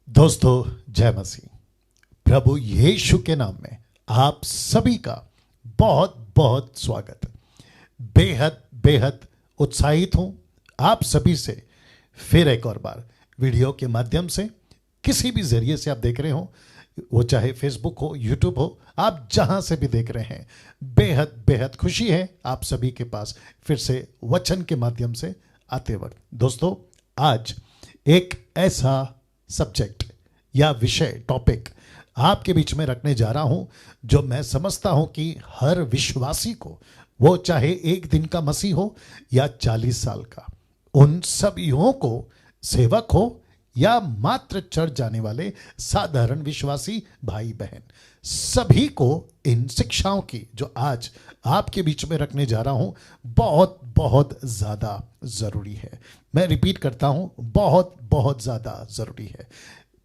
दोस्तों, जय मसीह। प्रभु यीशु के नाम में आप सभी का बहुत बहुत स्वागत है। बेहद बेहद उत्साहित हूं आप सभी से फिर एक और बार वीडियो के माध्यम से किसी भी जरिए से आप देख रहे हो, वो चाहे फेसबुक हो, यूट्यूब हो, आप जहां से भी देख रहे हैं, बेहद बेहद खुशी है आप सभी के पास फिर से वचन के माध्यम से आते वक्त। दोस्तों, आज एक ऐसा सब्जेक्ट या विषय टॉपिक आपके बीच में रखने जा रहा हूं जो मैं समझता हूं कि हर विश्वासी को, वो चाहे एक दिन का मसीह हो या 40 साल का, उन सभीयों को, सेवक हो या मात्र चर्च जाने वाले साधारण विश्वासी भाई बहन, सभी को इन शिक्षाओं की जो आज आपके बीच में रखने जा रहा हूं बहुत बहुत ज्यादा जरूरी है। मैं रिपीट करता हूं, बहुत बहुत ज्यादा जरूरी है।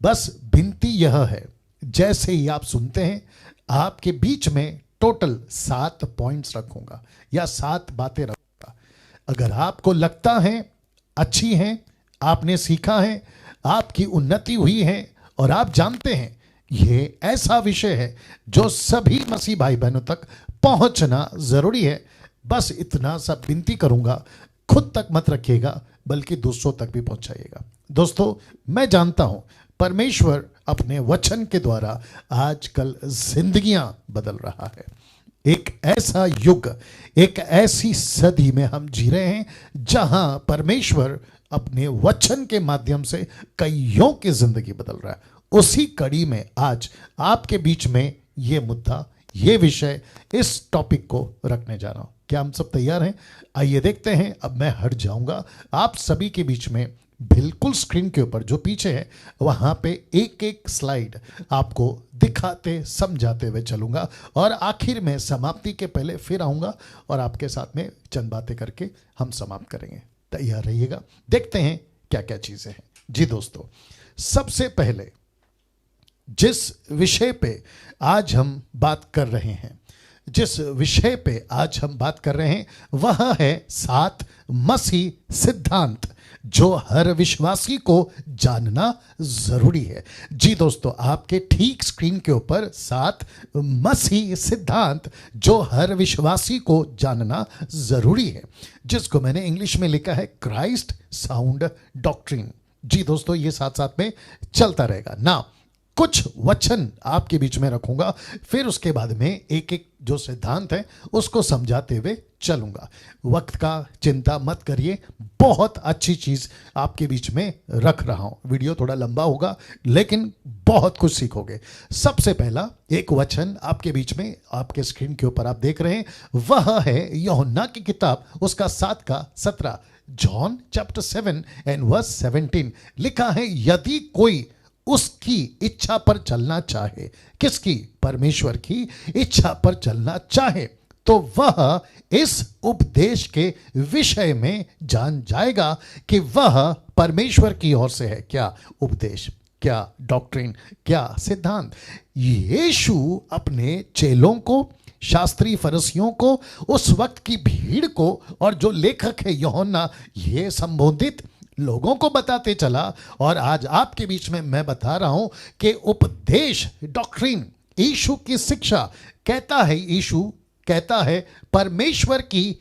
बस विनती यह है, जैसे ही आप सुनते हैं, आपके बीच में टोटल 7 पॉइंट्स रखूंगा या 7 बातें रखूंगा। अगर आपको लगता है अच्छी हैं, आपने सीखा है, आपकी उन्नति हुई है और आप जानते हैं ये ऐसा विषय है जो सभी मसीह भाई बहनों तक पहुंचना जरूरी है, बस इतना सा विनती करूंगा, खुद तक मत रखिएगा बल्कि दूसरों तक भी पहुंचाइएगा। दोस्तों, मैं जानता हूं परमेश्वर अपने वचन के द्वारा आजकल जिंदगियां बदल रहा है। एक ऐसा युग, एक ऐसी सदी में हम जी रहे हैं जहां परमेश्वर अपने वचन के माध्यम से कईयों की जिंदगी बदल रहा है। उसी कड़ी में आज आपके बीच में ये मुद्दा, ये विषय, इस टॉपिक को रखने जा रहा हूं। क्या हम सब तैयार हैं? आइए देखते हैं। अब मैं हट जाऊंगा आप सभी के बीच में, बिल्कुल स्क्रीन के ऊपर जो पीछे है वहां पे एक एक स्लाइड आपको दिखाते समझाते हुए चलूंगा और आखिर में समाप्ति के पहले फिर आऊंगा और आपके साथ में चंद बातें करके हम समाप्त करेंगे। तैयार रहिएगा, देखते हैं क्या क्या चीजें हैं। जी दोस्तों, सबसे पहले जिस विषय पे आज हम बात कर रहे हैं, जिस विषय पे आज हम बात कर रहे हैं वह है 7 मसीह सिद्धांत जो हर विश्वासी को जानना जरूरी है। जी दोस्तों, आपके ठीक स्क्रीन के ऊपर 7 मसीह सिद्धांत जो हर विश्वासी को जानना जरूरी है, जिसको मैंने इंग्लिश में लिखा है क्राइस्ट साउंड डॉक्ट्रिन। जी दोस्तों, ये साथ साथ में चलता रहेगा ना। कुछ वचन आपके बीच में रखूंगा, फिर उसके बाद में एक एक जो सिद्धांत है उसको समझाते हुए चलूंगा। वक्त का चिंता मत करिए, बहुत अच्छी चीज आपके बीच में रख रहा हूं। वीडियो थोड़ा लंबा होगा लेकिन बहुत कुछ सीखोगे। सबसे पहला एक वचन आपके बीच में, आपके स्क्रीन के ऊपर आप देख रहे हैं, वह है यूहन्ना की किताब, उसका 7 का 17, जॉन चैप्टर 7 एंड वर्स 17। लिखा है, यदि कोई उसकी इच्छा पर चलना चाहे, किसकी? परमेश्वर की इच्छा पर चलना चाहे, तो वह इस उपदेश के विषय में जान जाएगा कि वह परमेश्वर की ओर से है। क्या उपदेश, क्या डॉक्ट्रिन, क्या सिद्धांत। यीशु अपने चेलों को, शास्त्री फरीसियों को, उस वक्त की भीड़ को, और जो लेखक है यूहन्ना, ये संबोधित लोगों को बताते चला। और आज आपके बीच में मैं बता रहा हूं कि उपदेश, डॉक्ट्रिन, यीशु की शिक्षा, कहता है यीशु, कहता है परमेश्वर की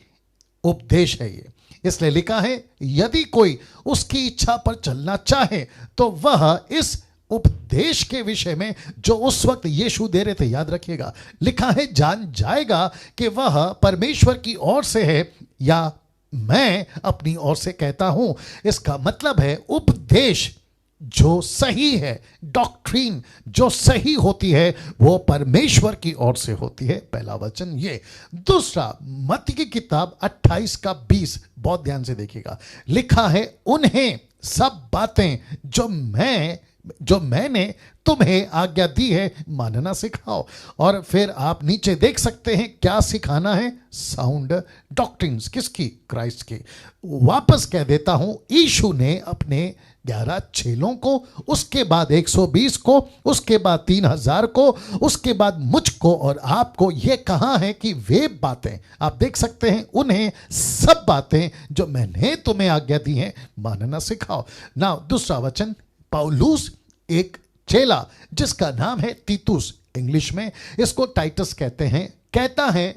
उपदेश है ये। इसलिए लिखा है, यदि कोई उसकी इच्छा पर चलना चाहे तो वह इस उपदेश के विषय में, जो उस वक्त यीशु दे रहे थे, याद रखिएगा, लिखा है जान जाएगा कि वह परमेश्वर की ओर से है या मैं अपनी ओर से कहता हूं। इसका मतलब है उपदेश जो सही है, डॉक्ट्रिन जो सही होती है, वो परमेश्वर की ओर से होती है। पहला वचन ये। दूसरा, मत्ती की किताब 28 का 20, बहुत ध्यान से देखिएगा। लिखा है, उन्हें सब बातें जो मैंने तुम्हें आज्ञा दी है मानना सिखाओ। और फिर आप नीचे देख सकते हैं क्या सिखाना है, साउंड डॉक्ट्रिन्स। किसकी? क्राइस्ट की। वापस कह देता हूं, यीशु ने अपने 11 चेलों को, उसके बाद 120 को, उसके बाद 3000 को, उसके बाद मुझको और आपको ये कहा है कि वे बातें, आप देख सकते हैं, उन्हें सब बातें जो मैंने तुम्हें आज्ञा दी हैं मानना सिखाओ ना। दूसरा वचन, पौलुस एक चेला जिसका नाम है तीतुस, इंग्लिश में इसको टाइटस कहते हैं, कहता है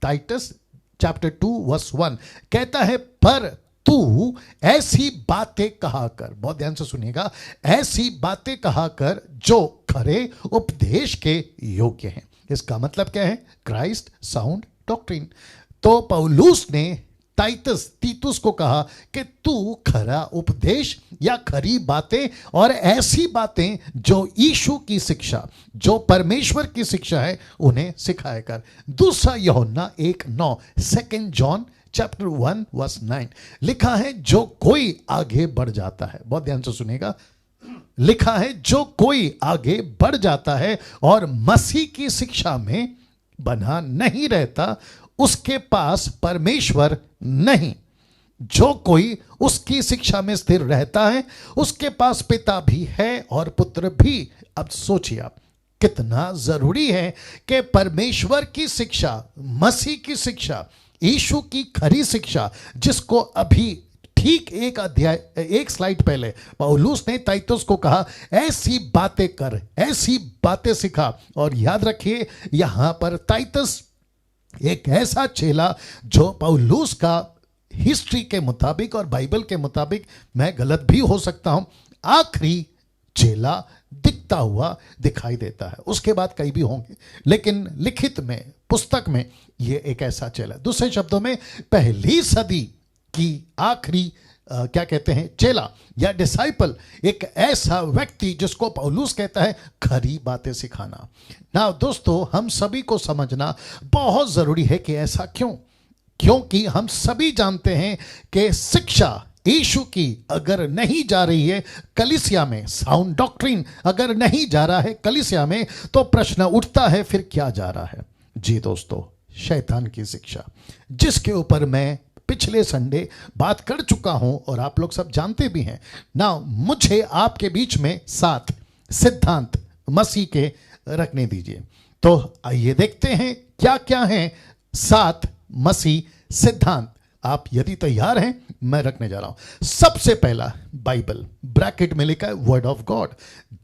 टाइटस चैप्टर 2 वर्स 1 कहता है, पर तू ऐसी बातें कहा कर, बहुत ध्यान से सुनिएगा, ऐसी बातें कहा कर जो खरे उपदेश के योग्य हैं। इसका मतलब क्या है? Christ sound doctrine. तो पौलुस ने तीतुस को कहा कि तू खरा उपदेश या खरी बातें और ऐसी बातें जो यीशु की शिक्षा, जो परमेश्वर की शिक्षा है, उन्हें सिखाया कर। दूसरा यूहन्ना 1:9, सेकंड जॉन चैप्टर 1 वर्स 9 लिखा है, जो कोई आगे बढ़ जाता है, बहुत ध्यान से सुनेगा, लिखा है जो कोई आगे बढ़ जाता है और मसीह की शिक्षा में बना नहीं रहता, उसके पास परमेश्वर नहीं। जो कोई उसकी शिक्षा में स्थिर रहता है, उसके पास पिता भी है और पुत्र भी। अब सोचिए आप, कितना जरूरी है कि परमेश्वर की शिक्षा, मसीह की शिक्षा, यीशु की खरी शिक्षा, जिसको अभी ठीक एक स्लाइड पहले पौलुस ने तीतुस को कहा, ऐसी बातें कर, ऐसी बातें सिखा। और याद रखिए, यहां पर तीतुस एक ऐसा चेला जो पौलुस का हिस्ट्री के मुताबिक और बाइबल के मुताबिक, मैं गलत भी हो सकता हूं, आखिरी चेला दिखता हुआ दिखाई देता है। उसके बाद कई भी होंगे, लेकिन लिखित में, पुस्तक में यह एक ऐसा चेला, दूसरे शब्दों में पहली सदी की आखिरी क्या कहते हैं, चेला या डिसाइपल, एक ऐसा व्यक्ति जिसको पौलुस कहता है खरी बातें सिखाना। ना दोस्तों, हम सभी को समझना बहुत जरूरी है कि ऐसा क्यों, क्योंकि हम सभी जानते हैं कि शिक्षा यीशु की अगर नहीं जा रही है कलीसिया में, साउंड डॉक्ट्रिन अगर नहीं जा रहा है कलीसिया में, तो प्रश्न उठता है फिर क्या जा रहा है? जी दोस्तों, शैतान की शिक्षा, जिसके ऊपर मैं पिछले संडे बात कर चुका हूं और आप लोग सब जानते भी हैं ना। मुझे आपके बीच में 7 सिद्धांत मसीह के रखने दीजिए। तो आइए देखते हैं क्या क्या हैं 7 मसीह सिद्धांत। आप यदि तैयार हैं, मैं रखने जा रहा हूं। सबसे पहला, बाइबल, ब्रैकेट में लिखा है वर्ड ऑफ गॉड।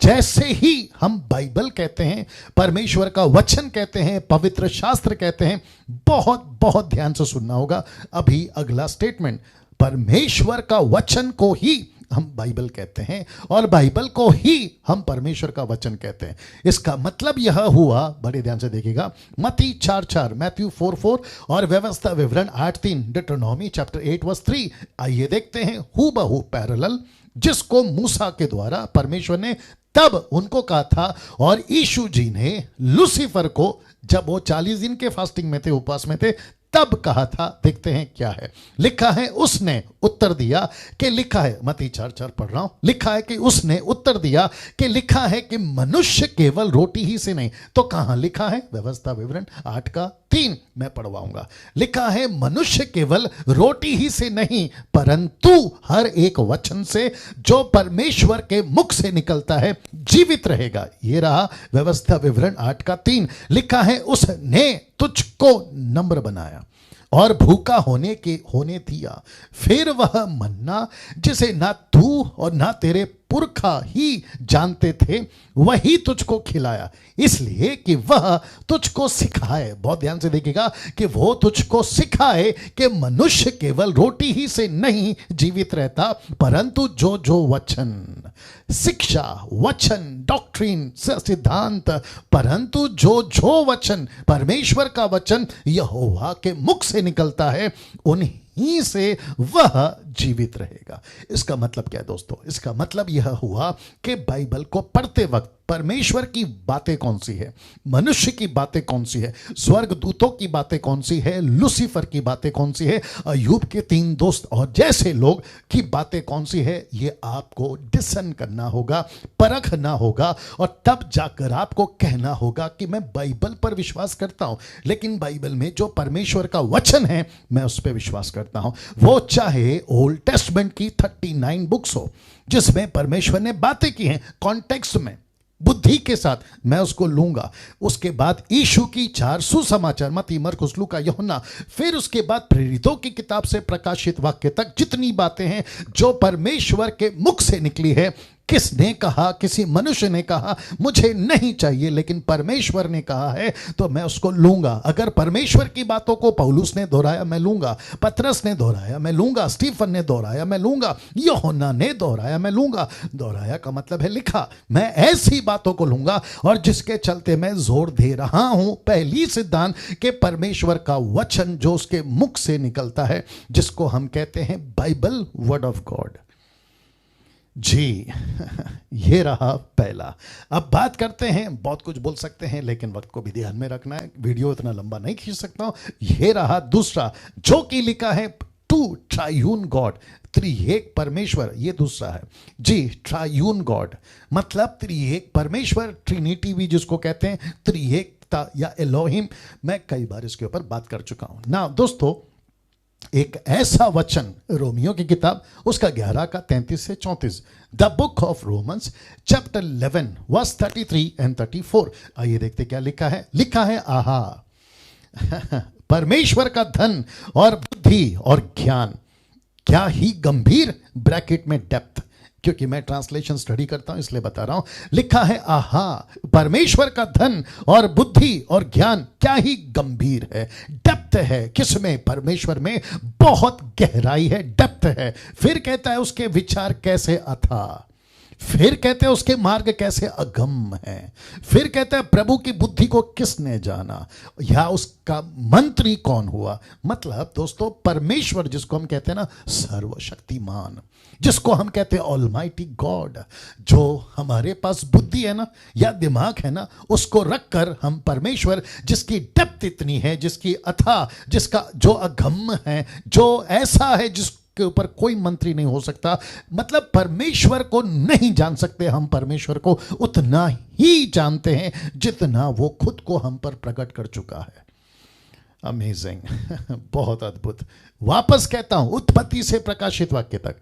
जैसे ही हम बाइबल कहते हैं, परमेश्वर का वचन कहते हैं, पवित्र शास्त्र कहते हैं, बहुत बहुत ध्यान से सुनना होगा। अभी अगला स्टेटमेंट, परमेश्वर का वचन को ही हम बाइबल कहते हैं और बाइबल को ही हम परमेश्वर का वचन कहते हैं। इसका मतलब यह हुआ, बड़े ध्यान से देखिएगा, मत्ती 4:4, मैथ्यू 4:4 और व्यवस्था विवरण 8:3, डिट्रोनॉमी चैप्टर 8 वर्स 3। आइए देखते हैं हूबहू पैरेलल, जिसको मूसा के द्वारा परमेश्वर ने तब उनको कहा था और यीशु जी ने लूसीफर को, जब वो 40 दिन के फास्टिंग में थे, उपवास में थे, तब कहा था। देखते हैं क्या है लिखा है। उसने उत्तर दिया कि लिखा है, मत्ती 4:4 पढ़ रहा हूं, लिखा है कि उसने उत्तर दिया कि लिखा है कि मनुष्य केवल रोटी ही से नहीं। तो कहां लिखा है? व्यवस्था विवरण 8:3 मैं पढ़वाऊंगा। लिखा है मनुष्य केवल रोटी ही से नहीं, परंतु हर एक वचन से जो परमेश्वर के मुख से निकलता है जीवित रहेगा। ये रहा व्यवस्था विवरण 8:3। लिखा है उसने तुझको नम्र बनाया और भूखा होने दिया, फिर वह मन्ना जिसे ना तू और ना तेरे पुरखा ही जानते थे, वही तुझको खिलाया, इसलिए कि वह तुझको सिखाए। बहुत ध्यान से देखिएगा कि वो तुझको सिखाए कि मनुष्य केवल रोटी ही से नहीं जीवित रहता, परंतु जो जो वचन, शिक्षा, वचन, डॉक्ट्रिन, सिद्धांत, परंतु जो जो वचन, परमेश्वर का वचन यहोवा के मुख से निकलता है, उन्हीं से वह जीवित रहेगा। इसका मतलब क्या है दोस्तों? इसका मतलब यह हुआ कि बाइबल को पढ़ते वक्त परमेश्वर की बातें कौन सी है, मनुष्य की बातें कौन सी है, स्वर्ग दूतों की बातें कौन सी है, लूसीफर की बातें कौन सी है, अय्यूब के 3 दोस्त और जैसे लोग की बातें कौन सी है, ये आपको डिसन करना होगा, परखना होगा, और तब जाकर आपको कहना होगा कि मैं बाइबल पर विश्वास करता हूं, लेकिन बाइबल में जो परमेश्वर का वचन है मैं उस पर विश्वास करता हूं। वो चाहे ओल्ड टेस्टमेंट की 39 बुक्स हो जिसमें परमेश्वर ने बातें की हैं कॉन्टेक्स्ट में, बुद्धि के साथ, मैं उसको लूंगा। उसके बाद यीशु की 4 सुसमाचार, मत्ती, मरकुस, लूका, यूहन्ना, फिर उसके बाद प्रेरितों की किताब से प्रकाशित वाक्य तक जितनी बातें हैं जो परमेश्वर के मुख से निकली है, किसने कहा? किसी मनुष्य ने कहा मुझे नहीं चाहिए, लेकिन परमेश्वर ने कहा है तो मैं उसको लूंगा। अगर परमेश्वर की बातों को पौलुस ने दोहराया, मैं लूंगा। पतरस ने दोहराया, मैं लूंगा। स्टीफन ने दोहराया, मैं लूंगा। यूहन्ना ने दोहराया, मैं लूंगा। दोहराया का मतलब है लिखा। मैं ऐसी बातों को लूंगा और जिसके चलते मैं जोर दे रहा हूं, पहली सिद्धांत के परमेश्वर का वचन जो उसके मुख से निकलता है, जिसको हम कहते हैं बाइबल, वर्ड ऑफ गॉड। जी ये रहा पहला। अब बात करते हैं, बहुत कुछ बोल सकते हैं लेकिन वक्त को भी ध्यान में रखना है, वीडियो इतना लंबा नहीं खींच सकता हूं। ये रहा दूसरा, जो कि लिखा है टू ट्रायून गॉड, त्रिएक परमेश्वर। ये दूसरा है जी, ट्रायून गॉड मतलब त्रिएक परमेश्वर, ट्रिनिटी भी जिसको कहते हैं, त्रिएकता या एलोहिम। मैं कई बार इसके ऊपर बात कर चुका हूं ना दोस्तों। एक ऐसा वचन, रोमियो की किताब उसका 11 का 33 से 34, the book of Romans chapter 11 verse 33 and 34। आइए देखते क्या लिखा है। लिखा है, आहा परमेश्वर का धन और बुद्धि और ज्ञान क्या ही गंभीर, ब्रैकेट में डेप्थ, क्योंकि मैं ट्रांसलेशन स्टडी करता हूं इसलिए बता रहा हूं। लिखा है, आहा परमेश्वर का धन और बुद्धि और ज्ञान क्या ही गंभीर है। डेप्थ है किसमें? परमेश्वर में बहुत गहराई है, डेप्थ है। फिर कहता है उसके विचार कैसे अथाह, फिर कहते हैं उसके मार्ग कैसे अगम है। फिर कहते हैं प्रभु की बुद्धि को किसने जाना, या उसका मंत्री कौन हुआ। मतलब दोस्तों परमेश्वर जिसको हम कहते हैं ना सर्वशक्तिमान, जिसको हम कहते हैं ऑलमाइटी गॉड, जो हमारे पास बुद्धि है ना या दिमाग है ना, उसको रखकर हम परमेश्वर जिसकी डेप्थ इतनी है, जिसकी अथाह, जिसका जो अगम है, जो ऐसा है जिस के ऊपर कोई मंत्री नहीं हो सकता। मतलब परमेश्वर को नहीं जान सकते हम, परमेश्वर को उतना ही जानते हैं जितना वो खुद को हम पर प्रकट कर चुका है। अमेजिंग बहुत अद्भुत। वापस कहता हूं, उत्पत्ति से प्रकाशित वाक्य तक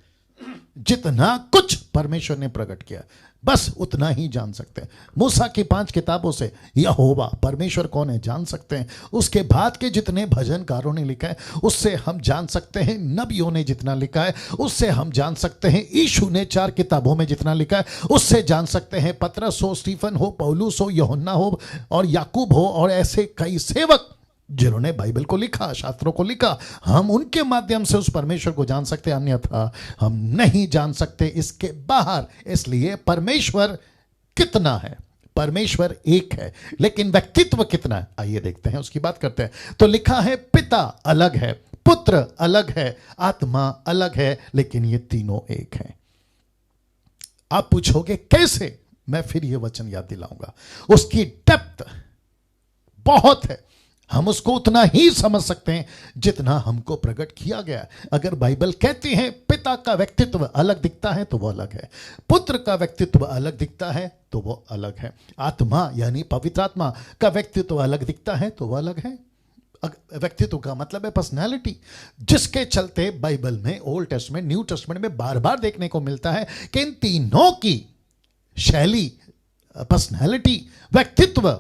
जितना कुछ परमेश्वर ने प्रकट किया बस उतना ही जान सकते हैं। मूसा की 5 किताबों से यहोवा परमेश्वर कौन है जान सकते हैं। उसके बाद के जितने भजनकारों ने लिखा है उससे हम जान सकते हैं। नबियों ने जितना लिखा है उससे हम जान सकते हैं। यीशु ने 4 किताबों में जितना लिखा है उससे जान सकते हैं। पतरस हो, स्टीफन हो, पौलुस हो, यूहन्ना हो और याकूब हो और ऐसे कई सेवक जिन्होंने बाइबल को लिखा, शास्त्रों को लिखा, हम उनके माध्यम से उस परमेश्वर को जान सकते हैं, अन्यथा हम नहीं जान सकते इसके बाहर। इसलिए परमेश्वर कितना है? परमेश्वर एक है, लेकिन व्यक्तित्व कितना है? आइए देखते हैं, उसकी बात करते हैं। तो लिखा है पिता अलग है, पुत्र अलग है, आत्मा अलग है, लेकिन ये तीनों एक हैं। आप पूछोगे कैसे? मैं फिर ये वचन याद दिलाऊंगा। उसकी डेप्थ बहुत है, हम उसको उतना ही समझ सकते हैं जितना हमको प्रकट किया गया। अगर बाइबल कहती है पिता का व्यक्तित्व अलग दिखता है तो वो अलग है, पुत्र का व्यक्तित्व अलग दिखता है तो वो अलग है, आत्मा यानी पवित्र आत्मा का व्यक्तित्व अलग दिखता है तो वो अलग है। व्यक्तित्व का मतलब है पर्सनैलिटी, जिसके चलते बाइबल में ओल्ड टेस्टमेंट, न्यू टेस्टमेंट में बार बार देखने को मिलता है कि इन तीनों की शैली, पर्सनैलिटी, व्यक्तित्व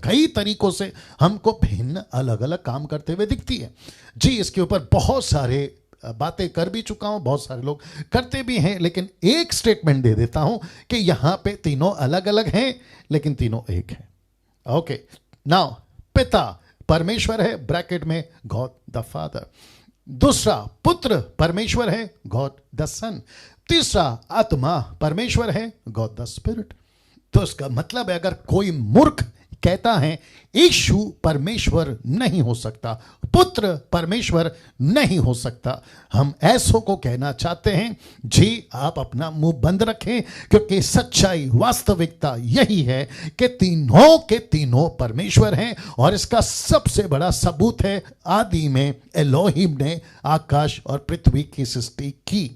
कई तरीकों से हमको भिन्न अलग अलग काम करते हुए दिखती है। जी इसके ऊपर बहुत सारे बातें कर भी चुका हूं, बहुत सारे लोग करते भी हैं, लेकिन एक स्टेटमेंट दे देता हूं कि यहां पे तीनों अलग अलग हैं लेकिन तीनों एक हैं। ओके, नाउ पिता परमेश्वर है, ब्रैकेट में गॉड द फादर। दूसरा पुत्र परमेश्वर है, गॉड द सन। तीसरा आत्मा परमेश्वर है, गॉड द स्पिरिट। तो इसका मतलब है अगर कोई मूर्ख कहता है यीशु परमेश्वर नहीं हो सकता, पुत्र परमेश्वर नहीं हो सकता, हम ऐसों को कहना चाहते हैं जी आप अपना मुंह बंद रखें, क्योंकि सच्चाई, वास्तविकता यही है कि तीनों के तीनों परमेश्वर हैं। और इसका सबसे बड़ा सबूत है आदि में एलोहिम ने आकाश और पृथ्वी की सृष्टि की।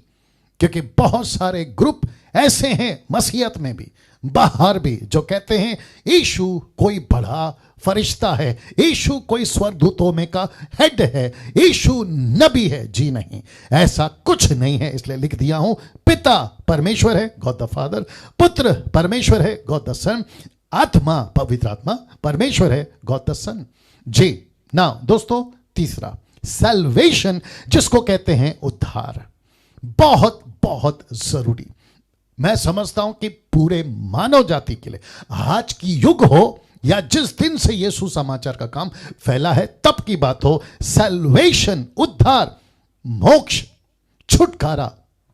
क्योंकि बहुत सारे ग्रुप ऐसे हैं मसीहत में भी, बाहर भी, जो कहते हैं यीशु कोई बड़ा फरिश्ता है, यीशु कोई स्वर्गदूतों में का हेड है, यीशु नबी है। जी नहीं, ऐसा कुछ नहीं है। इसलिए लिख दिया हूं, पिता परमेश्वर है, गॉड द फादर, पुत्र परमेश्वर है, गॉड द सन, आत्मा पवित्र आत्मा परमेश्वर है, गॉड द सन। जी नाउ दोस्तों, तीसरा सैल्वेशन, जिसको कहते हैं उद्धार, बहुत बहुत जरूरी। मैं समझता हूं कि पूरे मानव जाति के लिए आज की युग हो या जिस दिन से ये सुसमाचार का काम फैला है तब की बात हो, सैल्वेशन, उद्धार, मोक्ष, छुटकारा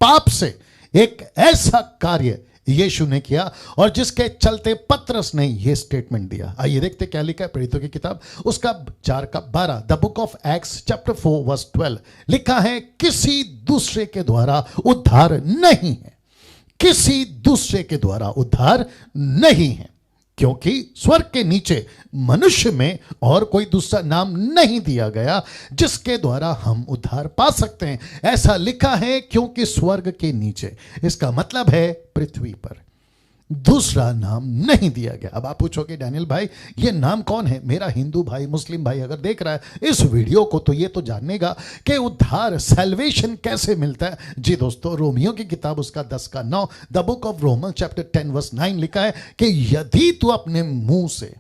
पाप से एक ऐसा कार्य यीशु ने किया और जिसके चलते पतरस ने यह स्टेटमेंट दिया। आइए देखते क्या लिखा है प्रेरितों की किताब उसका 4:12, the book of Acts chapter 4 verse 12 लिखा है, किसी दूसरे के द्वारा उद्धार नहीं है, किसी दूसरे के द्वारा उद्धार नहीं है, क्योंकि स्वर्ग के नीचे मनुष्य में और कोई दूसरा नाम नहीं दिया गया जिसके द्वारा हम उद्धार पा सकते हैं। ऐसा लिखा है क्योंकि स्वर्ग के नीचे, इसका मतलब है पृथ्वी पर दूसरा नाम नहीं दिया गया। अब आप पूछोगे डैनियल भाई ये नाम कौन है? मेरा हिंदू भाई, मुस्लिम भाई अगर देख रहा है इस वीडियो को तो ये तो जानेगा कि उद्धार, सैल्वेशन कैसे मिलता है। जी दोस्तों, रोमियो की किताब उसका 10:9, the book of Roman chapter 10 verse 9 लिखा है कि यदि तू अपने मुंह से,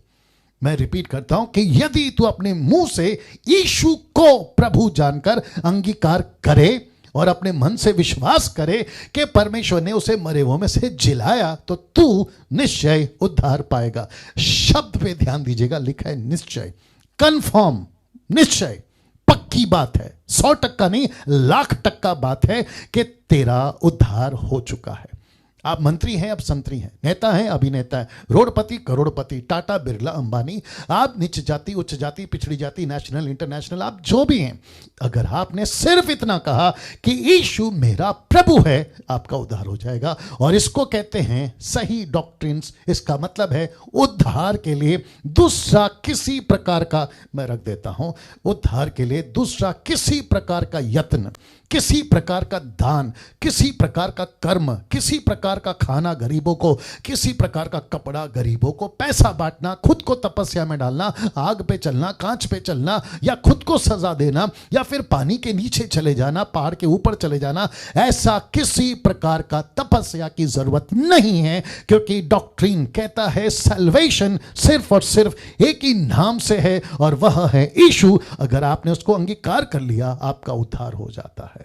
मैं रिपीट करता हूं कि यदि तू अपने मुंह से यीशु को प्रभु जानकर अंगीकार करे और अपने मन से विश्वास करे कि परमेश्वर ने उसे मरे हुओं में से जिलाया तो तू निश्चय उद्धार पाएगा। शब्द पे ध्यान दीजिएगा, लिखा है निश्चय, कंफर्म, निश्चय, पक्की बात है, 100% नहीं 1,00,000% बात है कि तेरा उद्धार हो चुका है। आप मंत्री हैं, अब संतरी हैं, नेता हैं, अभिनेता हैं, रोडपति, करोड़पति, टाटा, बिरला, अंबानी, आप नीच जाति, उच्च जाति, पिछड़ी जाति, नेशनल, इंटरनेशनल, आप जो भी हैं, अगर आपने सिर्फ इतना कहा कि यीशु मेरा प्रभु है, आपका उद्धार हो जाएगा। और इसको कहते हैं सही डॉक्ट्रिन्स। इसका मतलब है उद्धार के लिए दूसरा किसी प्रकार का, मैं रख देता हूं, उद्धार के लिए दूसरा किसी प्रकार का यत्न, किसी प्रकार का दान, किसी प्रकार का कर्म, किसी प्रकार का खाना गरीबों को, किसी प्रकार का कपड़ा गरीबों को, पैसा बांटना, खुद को तपस्या में डालना, आग पे चलना, कांच पे चलना, या खुद को सजा देना, या फिर पानी के नीचे चले जाना, पहाड़ के ऊपर चले जाना, ऐसा किसी प्रकार का तपस्या की जरूरत नहीं है, क्योंकि डॉक्ट्रिन कहता है सैल्वेशन सिर्फ और सिर्फ एक ही नाम से है और वह है यीशु। अगर आपने उसको अंगीकार कर लिया आपका उद्धार हो जाता है।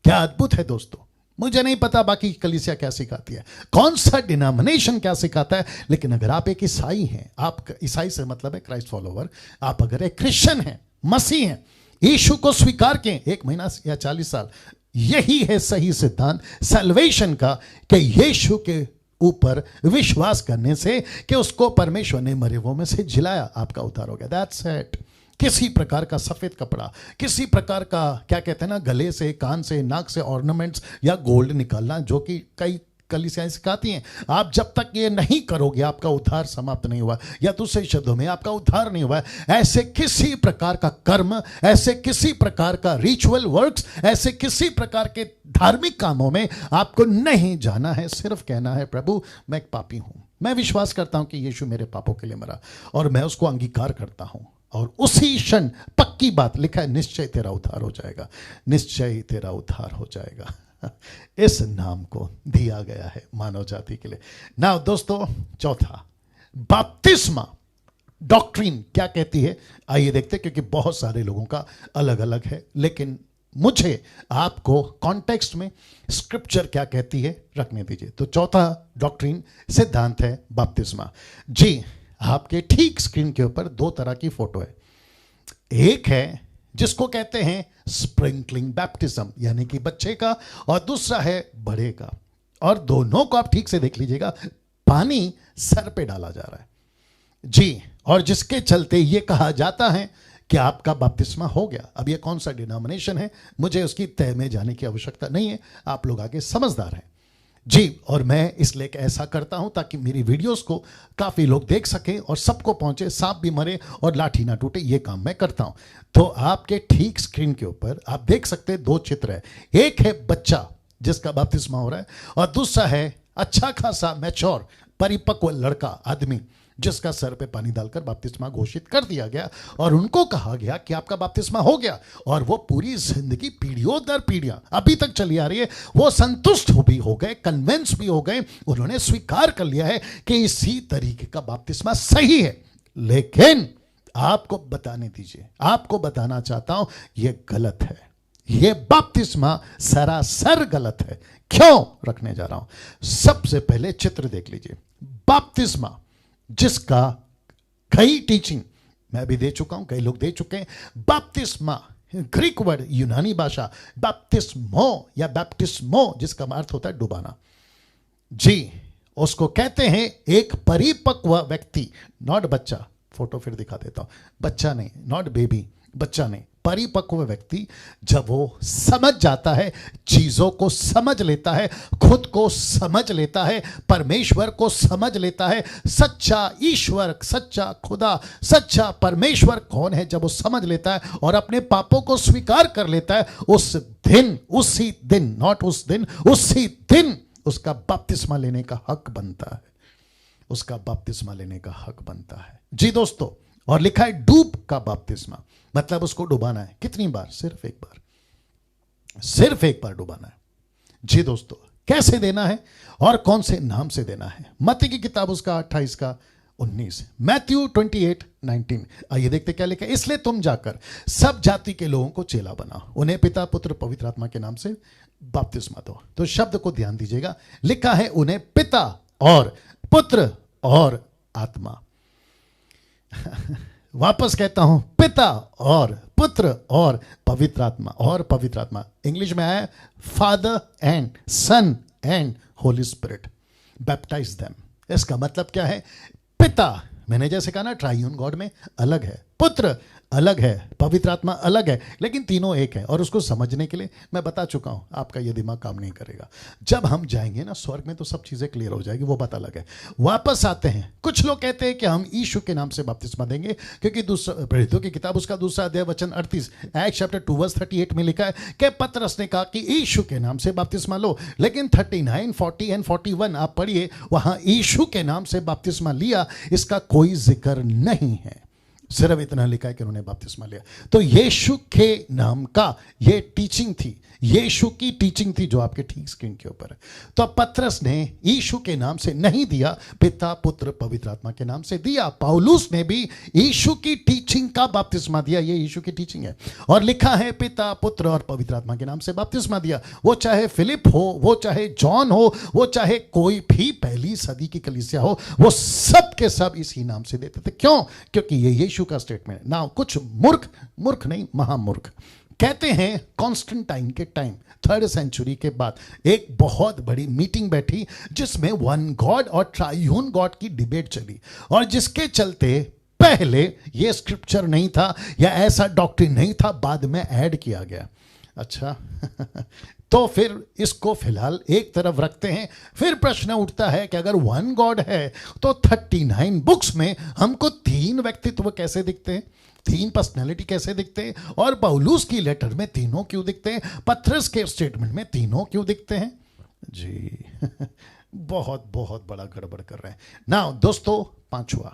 क्या अद्भुत है दोस्तों। मुझे नहीं पता बाकी कलीसिया क्या सिखाती है, कौन सा डिनोमिनेशन क्या सिखाता है, लेकिन अगर आप एक ईसाई हैं, आप ईसाई से मतलब है क्राइस्ट फॉलोवर, आप अगर एक क्रिश्चियन हैं, मसीह हैं, यीशु को स्वीकार किए 1 महीना या 40 साल, यही है सही सिद्धांत सैल्वेशन का कि यीशु के ऊपर विश्वास करने से कि उसको परमेश्वर ने मरे हुओं में से जिलाया, आपका उद्धार हो गया। That's it. किसी प्रकार का सफेद कपड़ा, किसी प्रकार का क्या कहते हैं ना, गले से, कान से, नाक से ऑर्नामेंट्स या गोल्ड निकालना, जो कि कई कलीसियाएं सिखाती हैं, आप जब तक ये नहीं करोगे आपका उद्धार समाप्त नहीं हुआ, या दूसरे शब्दों में आपका उद्धार नहीं हुआ। ऐसे किसी प्रकार का कर्म, ऐसे किसी प्रकार का रिचुअल वर्क्स, ऐसे किसी प्रकार के धार्मिक कामों में आपको नहीं जाना है। सिर्फ कहना है प्रभु मैं एक पापी हूं, मैं विश्वास करता हूं कि यीशु मेरे पापों के लिए मरा और मैं उसको अंगीकार करता हूं, और उसी क्षण पक्की बात, लिखा है निश्चय तेरा उद्धार हो जाएगा, निश्चय तेरा उद्धार हो जाएगा। इस नाम को दिया गया है मानव जाति के लिए। नाउ दोस्तों, चौथा, बपतिस्मा डॉक्ट्रिन क्या कहती है, आइए देखते, क्योंकि बहुत सारे लोगों का अलग अलग है, लेकिन मुझे आपको कॉन्टेक्स्ट में स्क्रिप्चर क्या कहती है रखने दीजिए। तो चौथा डॉक्ट्रिन, सिद्धांत है बपतिस्मा। जी, आपके ठीक स्क्रीन के ऊपर 2 तरह की फोटो है। एक है जिसको कहते हैं स्प्रिंकलिंग बैप्टिज्म, यानी कि बच्चे का, और दूसरा है बड़े का, और दोनों को आप ठीक से देख लीजिएगा, पानी सर पे डाला जा रहा है जी, और जिसके चलते ये कहा जाता है कि आपका बपतिस्मा हो गया। अब ये कौन सा डिनोमिनेशन है मुझे उसकी तह में जाने की आवश्यकता नहीं है, आप लोग आगे समझदार हैं जी। और मैं इसलिए ऐसा करता हूं ताकि मेरी वीडियोस को काफ़ी लोग देख सकें और सबको पहुंचे, सांप भी मरे और लाठी ना टूटे, ये काम मैं करता हूं। तो आपके ठीक स्क्रीन के ऊपर आप देख सकते हैं 2 चित्र है। एक है बच्चा जिसका बपतिस्मा हो रहा है, और दूसरा है अच्छा खासा मैच्योर परिपक्व लड़का, आदमी, जिसका सर पे पानी डालकर बपतिस्मा घोषित कर दिया गया और उनको कहा गया कि आपका बपतिस्मा हो गया, और वो पूरी जिंदगी पीढ़ियों दर पीढ़ियां अभी तक चली आ रही है। वो संतुष्ट भी हो गए, कन्विंस भी हो गए, उन्होंने स्वीकार कर लिया है कि इसी तरीके का बपतिस्मा सही है। लेकिन आपको बताने दीजिए, आपको बताना चाहता हूं यह गलत है, ये बपतिस्मा सरासर गलत है। क्यों रखने जा रहा हूं? सबसे पहले चित्र देख लीजिए। बपतिस्मा जिसका कई टीचिंग मैं भी दे चुका हूं, कई लोग दे चुके हैं। बपतिस्मा ग्रीक वर्ड, यूनानी भाषा, बैप्टिस्मो या बैप्टिस्मो जिसका अर्थ होता है डुबाना। जी, उसको कहते हैं एक परिपक्व व्यक्ति, नॉट बच्चा। फोटो फिर दिखा देता हूं। बच्चा नहीं, नॉट बेबी, बच्चा नहीं, परिपक्व व्यक्ति जब वो समझ जाता है, चीजों को समझ लेता है, खुद को समझ लेता है, परमेश्वर को समझ लेता है, सच्चा ईश्वर, सच्चा खुदा, सच्चा परमेश्वर कौन है, जब वो समझ लेता है और अपने पापों को स्वीकार कर लेता है, उस दिन, उसी दिन, नॉट उस दिन, उसी दिन उसका बपतिस्मा लेने का हक बनता है। उसका बपतिस्मा लेने का हक बनता है। जी दोस्तों, और लिखा है डूब का बपतिस्मा, मतलब उसको डुबाना है। कितनी बार? सिर्फ एक बार, सिर्फ एक बार डुबाना है। जी दोस्तों, कैसे देना है और कौन से नाम से देना है? मत्ती की किताब उसका 28 का 19, मैथ्यू 28:19। आइए देखते क्या लिखा है। इसलिए तुम जाकर सब जाति के लोगों को चेला बनाओ, उन्हें पिता पुत्र पवित्र आत्मा के नाम से बपतिस्मा दो। तो शब्द को ध्यान दीजिएगा, लिखा है उन्हें पिता और पुत्र और आत्मा। वापस कहता हूं, पिता और पुत्र और पवित्र आत्मा। और पवित्र आत्मा इंग्लिश में आया Father and Son and Holy Spirit, baptize them. इसका मतलब क्या है? पिता, मैंने जैसे कहा ना, ट्राइयून गॉड में अलग है, पुत्र अलग है, पवित्र आत्मा अलग है, लेकिन तीनों एक है। और उसको समझने के लिए मैं बता चुका हूं, आपका ये दिमाग काम नहीं करेगा। जब हम जाएंगे ना स्वर्ग में तो सब चीजें क्लियर हो जाएगी, वो बात अलग है। वापस आते हैं, कुछ लोग कहते हैं कि हम यीशु के नाम से बपतिस्मा देंगे, क्योंकि दूसरा प्रेरितों की किताब उसका दूसरा अध्याय वचन 38 एक्ट चैप्टर 2 वर्स 38 में लिखा है कि पतरस ने कहा कि यीशु के नाम से बपतिस्मा लो। लेकिन 39, 40 एंड 41 आप पढ़िए, वहां यीशु के नाम से बपतिस्मा लिया, इसका कोई जिक्र नहीं है। सिर्फ इतना लिखा है कि उन्होंने बपतिस्मा लिया। तो यीशु के नाम का ये टीचिंग थी, यीशु की टीचिंग थी जो आपके ठीक स्क्रीन के ऊपर है। तो पतरस ने यीशु के नाम से नहीं दिया, पिता पुत्र पवित्र आत्मा के नाम से दिया। पौलुस ने भी यीशु की टीचिंग का बपतिस्मा दिया, ये यीशु की टीचिंग है। और लिखा है पिता पुत्र और पवित्र आत्मा के नाम से बपतिस्मा दिया। वो चाहे फिलिप हो, वो चाहे जॉन हो, वो चाहे कोई भी पहली सदी की कलीसिया हो, वो सब के सब इसी नाम से देते थे। क्यों? क्योंकि ये यीशु का स्टेटमेंट है ना। कुछ मूर्ख नहीं, महामूर्ख कहते हैं कॉन्स्टेंटाइन के टाइम 3rd सेंचुरी के बाद एक बहुत बड़ी मीटिंग बैठी, जिसमें वन गॉड और ट्राइयून गॉड की डिबेट चली, और जिसके चलते पहले ये स्क्रिप्चर नहीं था या ऐसा डॉक्ट्रिन नहीं था, बाद में ऐड किया गया। अच्छा तो फिर इसको फिलहाल एक तरफ रखते हैं। फिर प्रश्न उठता है कि अगर वन गॉड है तो 39 बुक्स में हमको 3 व्यक्तित्व कैसे दिखते हैं, 3 पर्सनैलिटी कैसे दिखते हैं? और पौलुस की लेटर में तीनों क्यों दिखते हैं? पतरस के स्टेटमेंट में तीनों क्यों दिखते हैं? जी बहुत बहुत बड़ा गड़बड़ कर रहे हैं ना दोस्तों। 5वां,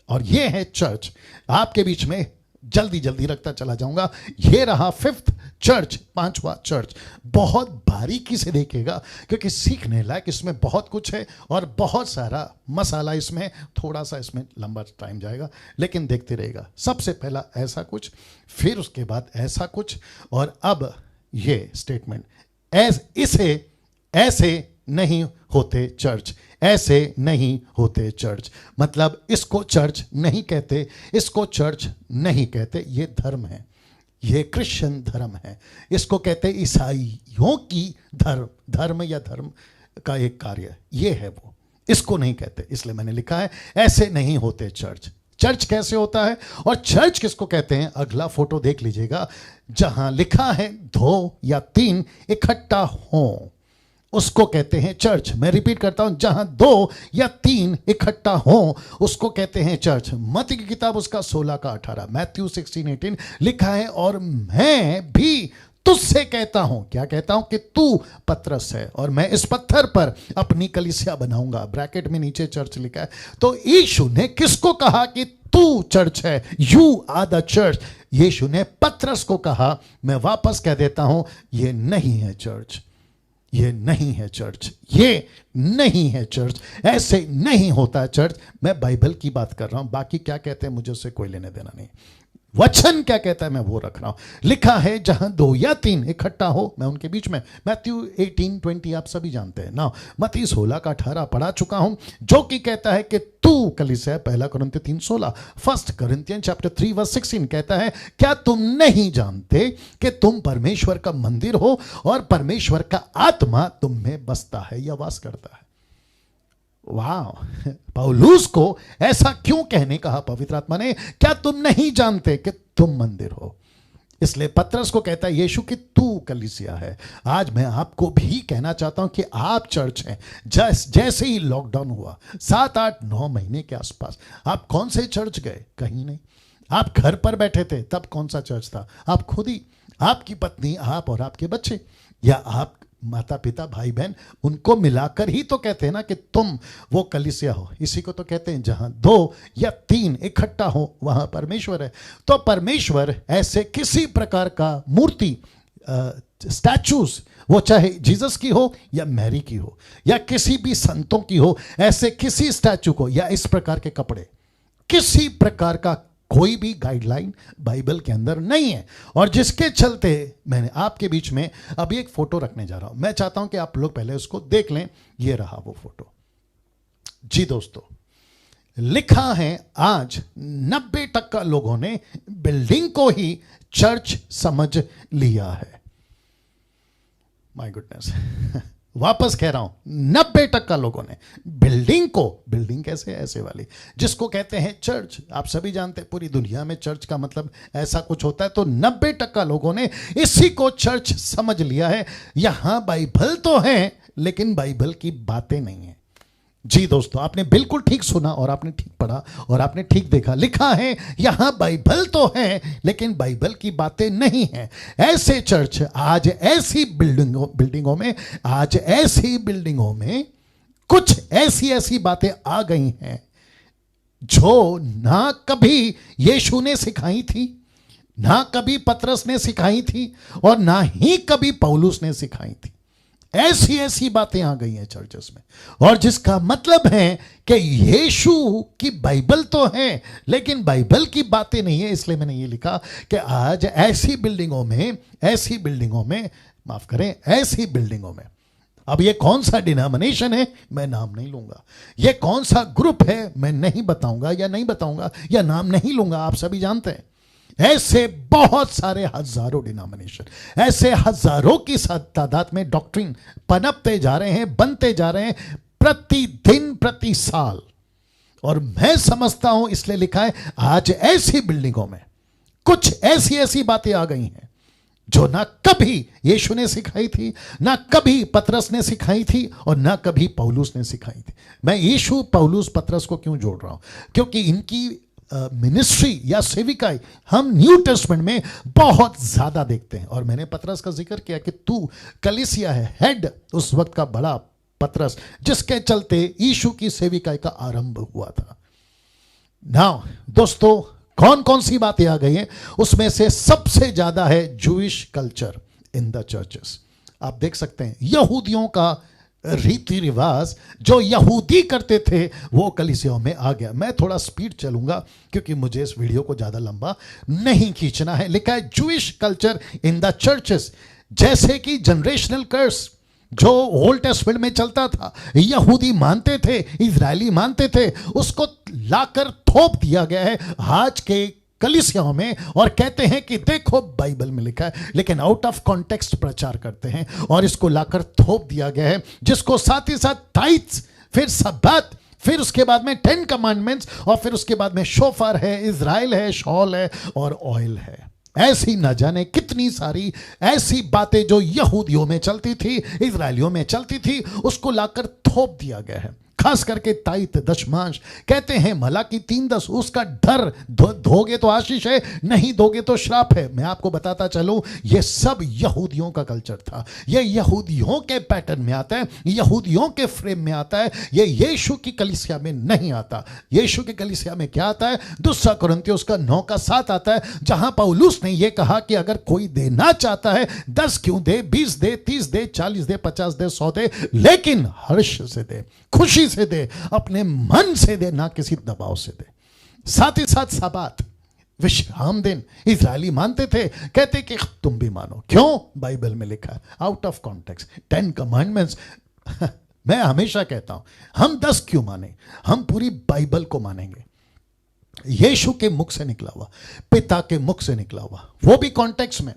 और ये है चर्च, आपके बीच में जल्दी जल्दी रखता चला जाऊंगा। ये रहा 5th चर्च, 5वां चर्च। बहुत बारीकी से देखेगा क्योंकि सीखने लायक इसमें बहुत कुछ है और बहुत सारा मसाला इसमें, थोड़ा सा इसमें लंबा टाइम जाएगा, लेकिन देखते रहेगा। सबसे पहला ऐसा कुछ, फिर उसके बाद ऐसा कुछ, और अब ये स्टेटमेंट, ऐसे नहीं होते चर्च, ऐसे नहीं होते चर्च। मतलब इसको चर्च नहीं कहते, इसको चर्च नहीं कहते, ये धर्म है, ये क्रिश्चियन धर्म है। इसको कहते ईसाइयों की धर्म या धर्म का एक कार्य, ये है वो, इसको नहीं कहते। इसलिए मैंने लिखा है ऐसे नहीं होते चर्च। चर्च कैसे होता है और चर्च किसको कहते हैं? अगला फोटो देख लीजिएगा, जहां लिखा है 2 या 3 इकट्ठा हो, उसको कहते हैं चर्च। मैं रिपीट करता हूं, जहां 2 या 3 इकट्ठा हो उसको कहते हैं चर्च। मत्ती की किताब उसका 16 का 18, मैथ्यू 16:18 लिखा है, और मैं भी तुझसे कहता हूं, क्या कहता हूं? कि तू पतरस है और मैं इस पत्थर पर अपनी कलीसिया बनाऊंगा। ब्रैकेट में नीचे चर्च लिखा है। तो यीशु ने किसको कहा कि तू चर्च है? You are the church. यीशु ने पतरस को कहा। मैं वापस कह देता हूं, ये नहीं है चर्च, ये नहीं है चर्च, ये नहीं है चर्च, ऐसे नहीं होता है चर्च। मैं बाइबल की बात कर रहा हूं, बाकी क्या कहते हैं मुझे उससे कोई लेने देना नहीं। वचन क्या कहता है मैं वो रख रहा हूं। लिखा है जहां 2 या 3 इकट्ठा हो मैं उनके बीच में। मैथ्यू 18:20 आप सभी जानते हैं ना। मत्ती 16 का 18 पढ़ा चुका हूं, जो कि कहता है कि तू कलीसिया, 1 कुरिन्थियों 3:16। 1 Corinthians chapter 3 verse 16 कहता है, क्या तुम नहीं जानते कि तुम परमेश्वर का मंदिर हो और परमेश्वर का आत्मा तुम में बसता है या वास करता है। वाह, पौलुस को ऐसा क्यों कहने कहा पवित्र आत्मा ने? क्या तुम नहीं जानते कि तुम मंदिर हो? इसलिए पतरस को कहता है यीशु कि तू कलीसिया है। आज मैं आपको भी कहना चाहता हूं कि आप चर्च हैं। जैसे ही लॉकडाउन हुआ 7, 8, 9 महीने के आसपास, आप कौन से चर्च गए? कहीं नहीं। आप घर पर बैठे थे, तब कौन सा चर्च था? आप खुद ही, आपकी पत्नी, आप और आपके बच्चे, या आप माता पिता भाई बहन, उनको मिलाकर ही तो कहते हैं ना कि तुम वो कलीसिया हो। इसी को तो कहते हैं जहां 2 या 3 इकट्ठा हो वहां परमेश्वर है। तो परमेश्वर ऐसे किसी प्रकार का मूर्ति, स्टैचूज, वो चाहे जीसस की हो या मैरी की हो या किसी भी संतों की हो, ऐसे किसी स्टैचू को या इस प्रकार के कपड़े, किसी प्रकार का कोई भी गाइडलाइन बाइबल के अंदर नहीं है। और जिसके चलते मैंने आपके बीच में अभी एक फोटो रखने जा रहा हूं। मैं चाहता हूं कि आप लोग पहले उसको देख लें। ये रहा वो फोटो। जी दोस्तों, लिखा है आज 90% लोगों ने बिल्डिंग को ही चर्च समझ लिया है। माय गुडनेस, वापस कह रहा हूं, 90% लोगों ने बिल्डिंग को, बिल्डिंग कैसे, ऐसे वाली जिसको कहते हैं चर्च, आप सभी जानते हैं पूरी दुनिया में चर्च का मतलब ऐसा कुछ होता है। तो 90% लोगों ने इसी को चर्च समझ लिया है। यहां बाइबल तो है लेकिन बाइबल की बातें नहीं है। जी दोस्तों, आपने बिल्कुल ठीक सुना और आपने ठीक पढ़ा और आपने ठीक देखा। लिखा है यहां बाइबल तो है लेकिन बाइबल की बातें नहीं है। ऐसे चर्च आज, ऐसी बिल्डिंगों में, आज ऐसी बिल्डिंगों में कुछ ऐसी ऐसी बातें आ गई हैं जो ना कभी यीशु ने सिखाई थी, ना कभी पतरस ने सिखाई थी और ना ही कभी पौलुस ने सिखाई थी। ऐसी ऐसी बातें आ गई हैं चर्चेस में, और जिसका मतलब है कि यीशु की बाइबल तो है लेकिन बाइबल की बातें नहीं है। इसलिए मैंने ये लिखा कि आज ऐसी बिल्डिंगों में माफ करें, ऐसी बिल्डिंगों में, अब ये कौन सा डिनोमिनेशन है मैं नाम नहीं लूंगा, ये कौन सा ग्रुप है मैं नहीं बताऊंगा या नाम नहीं लूंगा, आप सभी जानते हैं। ऐसे बहुत सारे हजारों डिनोमिनेशन, ऐसे हजारों की तादाद में डॉक्ट्रिन पनपते जा रहे हैं, बनते जा रहे हैं प्रतिदिन, प्रति साल। और मैं समझता हूं, इसलिए लिखा है आज ऐसी बिल्डिंगों में कुछ ऐसी ऐसी बातें आ गई हैं जो ना कभी यीशु ने सिखाई थी, ना कभी पतरस ने सिखाई थी और ना कभी पौलुस ने सिखाई थी। मैं यीशु, पौलुस, पतरस को क्यों जोड़ रहा हूं? क्योंकि इनकी मिनिस्ट्री या सेविकाई हम न्यू टेस्टमेंट में बहुत ज्यादा देखते हैं। और मैंने पतरस का जिक्र किया कि तू कलीसिया है, हेड उस वक्त का बड़ा पतरस, जिसके चलते यीशु की सेविकाई का आरंभ हुआ था। नाउ दोस्तों, कौन कौन सी बातें आ गई हैं? उसमें से सबसे ज्यादा है Jewish culture in the churches. आप देख सकते हैं यहूदियों का रीति रिवाज, जो यहूदी करते थे वो कलीसियाओं में आ गया। मैं थोड़ा स्पीड चलूंगा क्योंकि मुझे इस वीडियो को ज्यादा लंबा नहीं खींचना है। लिखा है Jewish culture in the churches, जैसे कि जनरेशनल कर्स जो ओल्ड टेस्टमेंट में चलता था, यहूदी मानते थे, इजरायली मानते थे, उसको लाकर थोप दिया गया है आज के कलीसियाओं में और कहते हैं कि देखो बाइबल में लिखा है, लेकिन आउट ऑफ कॉन्टेक्स्ट प्रचार करते हैं और इसको लाकर थोप दिया गया है, जिसको साथ ही साथ टाइट्स, फिर सब्बात, फिर उसके बाद में 10 कमांडमेंट्स और फिर उसके बाद में शोफर है, इजराइल है, शॉल है और ऑयल है। ऐसी न जाने कितनी सारी ऐसी बातें जो यहूदियों में चलती थी, इजरायलियों में चलती थी, उसको लाकर थोप दिया गया है। खास करके ताइत, दशमांश, कहते हैं मलाकी 3:10, उसका डर, दोगे तो आशीष है, नहीं दोगे तो श्राप है। मैं आपको बताता चलूं, ये सब यहूदियों का कल्चर था, ये यहूदियों के पैटर्न में आता है, यहूदियों के फ्रेम में आता है, ये यीशु की कलीसिया में नहीं आता। यीशु की कलीसिया में क्या आता है? 2 कुरिन्थियों उसका 9:7 आता है, जहां पौलुस ने यह कहा कि अगर कोई देना चाहता है 10 क्यों दे, 20 दे, 30 दे, 40 दे, 50 दे, 100 दे, लेकिन हर्ष से दे, खुशी से दे, अपने मन से दे, ना किसी दबाव से दे। साथ ही साथ सबात, विश्राम दिन इजरायली मानते थे, कहते कि तुम भी मानो। क्यों? बाइबल में लिखा है, आउट ऑफ कॉन्टेक्स्ट, 10 कमांडमेंट्स। मैं हमेशा कहता हूं, हम 10 क्यों माने, हम पूरी बाइबल को मानेंगे। यीशु के मुख से निकला हुआ, पिता के मुख से निकला हुआ, वो भी कॉन्टेक्स्ट में,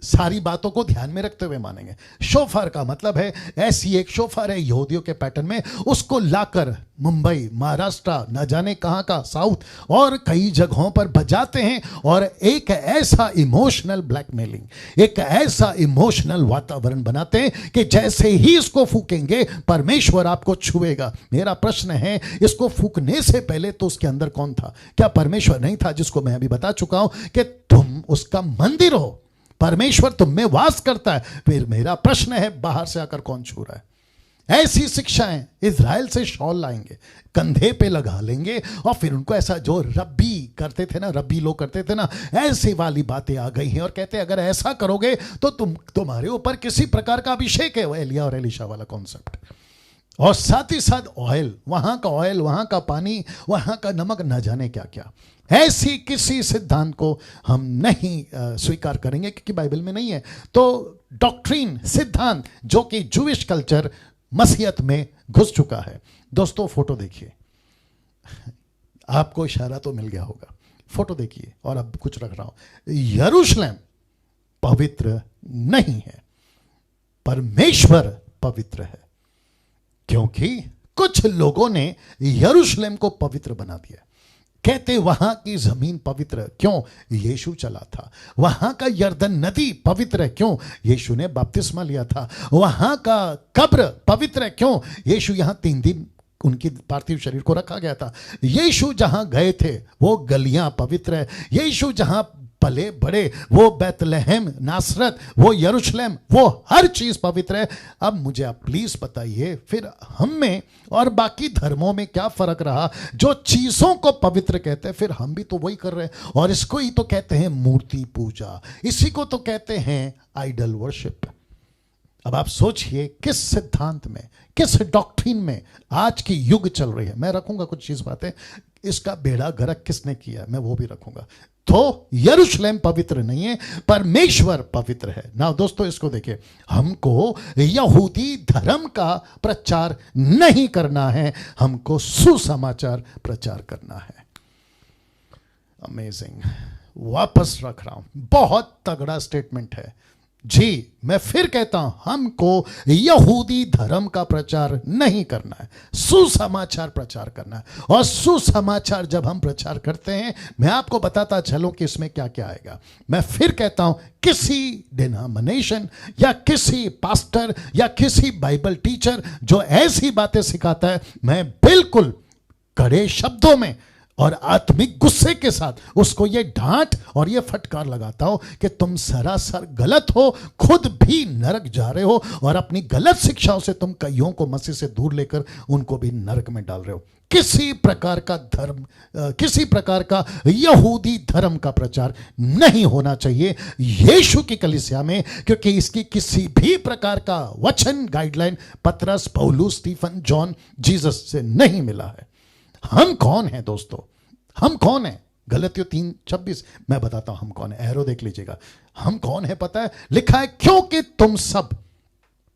सारी बातों को ध्यान में रखते हुए मानेंगे। शोफार का मतलब है, ऐसी एक शोफार है यहूदियों के पैटर्न में, उसको लाकर मुंबई, महाराष्ट्र, न जाने कहां का साउथ और कई जगहों पर बजाते हैं, और एक ऐसा इमोशनल ब्लैकमेलिंग, एक ऐसा इमोशनल वातावरण बनाते हैं कि जैसे ही इसको फूकेंगे परमेश्वर आपको छुएगा। मेरा प्रश्न है, इसको फूकने से पहले तो उसके अंदर कौन था? क्या परमेश्वर नहीं था, जिसको मैं अभी बता चुका हूं कि तुम उसका मंदिर हो, परमेश्वर तुम में वास करता है। फिर मेरा प्रश्न है, बाहर से आकर कौन छू रहा है? ऐसी शिक्षाएं इजराइल से शॉल लाएंगे, कंधे पे लगा लेंगे, और फिर उनको ऐसा, जो रब्बी करते थे ना, रब्बी लोग करते थे ना, ऐसी वाली बातें आ गई हैं, और कहते हैं अगर ऐसा करोगे तो तुम्हारे ऊपर किसी प्रकार का अभिषेक है, वो एलिया और एलिशा वाला कॉन्सेप्ट। और साथ ही साथ ऑयल, वहां का ऑयल, वहां का पानी, वहां का नमक, न जाने क्या क्या। ऐसी किसी सिद्धांत को हम नहीं स्वीकार करेंगे, क्योंकि बाइबल में नहीं है। तो डॉक्ट्रिन, सिद्धांत, जो कि जूइश कल्चर मसीहत में घुस चुका है। दोस्तों फोटो देखिए, आपको इशारा तो मिल गया होगा। फोटो देखिए, और अब कुछ रख रहा हूं। यरूशलेम पवित्र नहीं है, परमेश्वर पवित्र है, क्योंकि कुछ लोगों ने यरूशलेम को पवित्र बना दिया। कहते वहां की जमीन पवित्र है, क्यों? यीशु चला था। वहां का यर्दन नदी पवित्र है, क्यों? यीशु ने बपतिस्मा लिया था। वहां का कब्र पवित्र है, क्यों? यीशु यहां 3 दिन उनकी पार्थिव शरीर को रखा गया था। यीशु जहां गए थे वो गलियां पवित्र है। यीशु जहां पले बड़े, वो बैतलहम, नासरत, वो यरूशलेम, वो हर चीज पवित्र है। अब मुझे आप प्लीज बताइए, फिर हम में और बाकी धर्मों में क्या फर्क रहा? जो चीजों को पवित्र कहते हैं, फिर हम भी तो वही कर रहे हैं, और इसको ही तो कहते हैं मूर्ति पूजा, इसी को तो कहते हैं आइडल वर्शिप। अब आप सोचिए, किस सिद्धांत में, किस डॉक्ट्रिन में आज की युग चल रही है। मैं रखूंगा कुछ चीज बातें, इसका बेड़ा गर्क किसने किया, मैं वो भी रखूंगा। तो यरूशलेम पवित्र नहीं है, परमेश्वर पवित्र है ना। दोस्तों इसको देखिए, हमको यहूदी धर्म का प्रचार नहीं करना है, हमको सुसमाचार प्रचार करना है। अमेजिंग, वापस रख रहा हूं, बहुत तगड़ा स्टेटमेंट है जी। मैं फिर कहता हूं, हमको यहूदी धर्म का प्रचार नहीं करना है, सुसमाचार प्रचार करना है। और सुसमाचार जब हम प्रचार करते हैं, मैं आपको बताता चलूं कि इसमें क्या क्या आएगा। मैं फिर कहता हूं, किसी डिनोमिनेशन या किसी पास्टर या किसी बाइबल टीचर जो ऐसी बातें सिखाता है, मैं बिल्कुल कड़े शब्दों में और आत्मिक गुस्से के साथ उसको ये डांट और ये फटकार लगाता हो कि तुम सरासर गलत हो, खुद भी नरक जा रहे हो, और अपनी गलत शिक्षाओं से तुम कईयों को मसीह से दूर लेकर उनको भी नरक में डाल रहे हो। किसी प्रकार का धर्म, किसी प्रकार का यहूदी धर्म का प्रचार नहीं होना चाहिए यीशु की कलीसिया में, क्योंकि इसकी किसी भी प्रकार का वचन, गाइडलाइन पतरस, पौलुस, स्टीफन, जॉन, जीसस से नहीं मिला है। हम कौन हैं दोस्तों? हम कौन हैं? गलतियों 3:26 मैं बताता हूं हम कौन है। एरो देख लीजिएगा, हम कौन है पता है? लिखा है, क्योंकि तुम सब,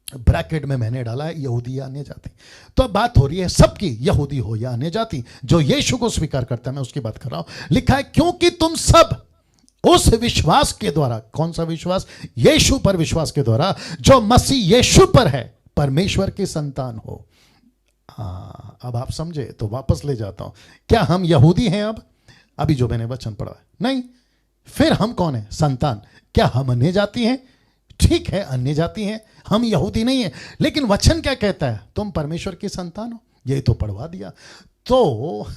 ब्रैकेट में मैंने डाला है यहूदी या अन्य जाति। तो अब बात हो रही है सबकी, यहूदी हो या अन्य जाति, जो यीशु को स्वीकार करता है, मैं उसकी बात कर रहा हूं। लिखा है, क्योंकि तुम सब उस विश्वास के द्वारा, कौन सा विश्वास? यीशु पर विश्वास के द्वारा, जो मसीह यीशु पर है, परमेश्वर की संतान हो। हाँ, अब आप समझे तो वापस ले जाता हूं। क्या हम यहूदी हैं अब? अभी जो मैंने वचन पढ़ा है, नहीं। फिर हम कौन है? संतान। क्या हम अन्य जाति हैं? ठीक है, अन्य जाति हैं, हम यहूदी नहीं है। लेकिन वचन क्या कहता है? तुम परमेश्वर की संतान हो, यही तो पढ़वा दिया। तो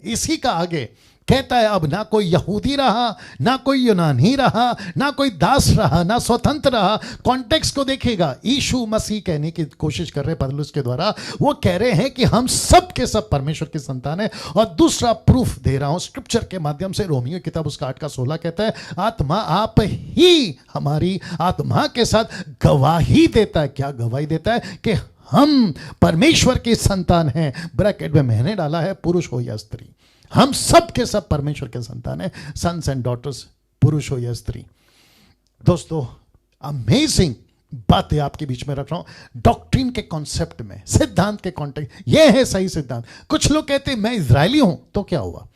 इसी का आगे कहता है, अब ना कोई यहूदी रहा, ना कोई यूनानी रहा, ना कोई दास रहा, ना स्वतंत्र रहा। कॉन्टेक्स्ट को देखिएगा, यीशु मसीह कहने की कोशिश कर रहे पौलुस के द्वारा, वो कह रहे हैं कि हम सब के सब परमेश्वर की संतान है। और दूसरा प्रूफ दे रहा हूं स्क्रिप्चर के माध्यम से, रोमियो किताब उसका 8:16 कहता है, आत्मा आप ही हमारी आत्मा के साथ गवाही देता है। क्या गवाही देता है? कि हम परमेश्वर की संतान हैं। ब्रैकेट में मैंने डाला है, पुरुष हो या स्त्री, हम सब के सब परमेश्वर के संतान हैं, सन्स एंड डॉटर्स, पुरुष हो या स्त्री। दोस्तों, अमेजिंग बातें आपके बीच में रख रहा हूं डॉक्ट्रिन के कॉन्सेप्ट में, सिद्धांत के कॉन्टेक्स्ट। ये है सही सिद्धांत। कुछ लोग कहते हैं मैं इजरायली हूं तो क्या हुआ,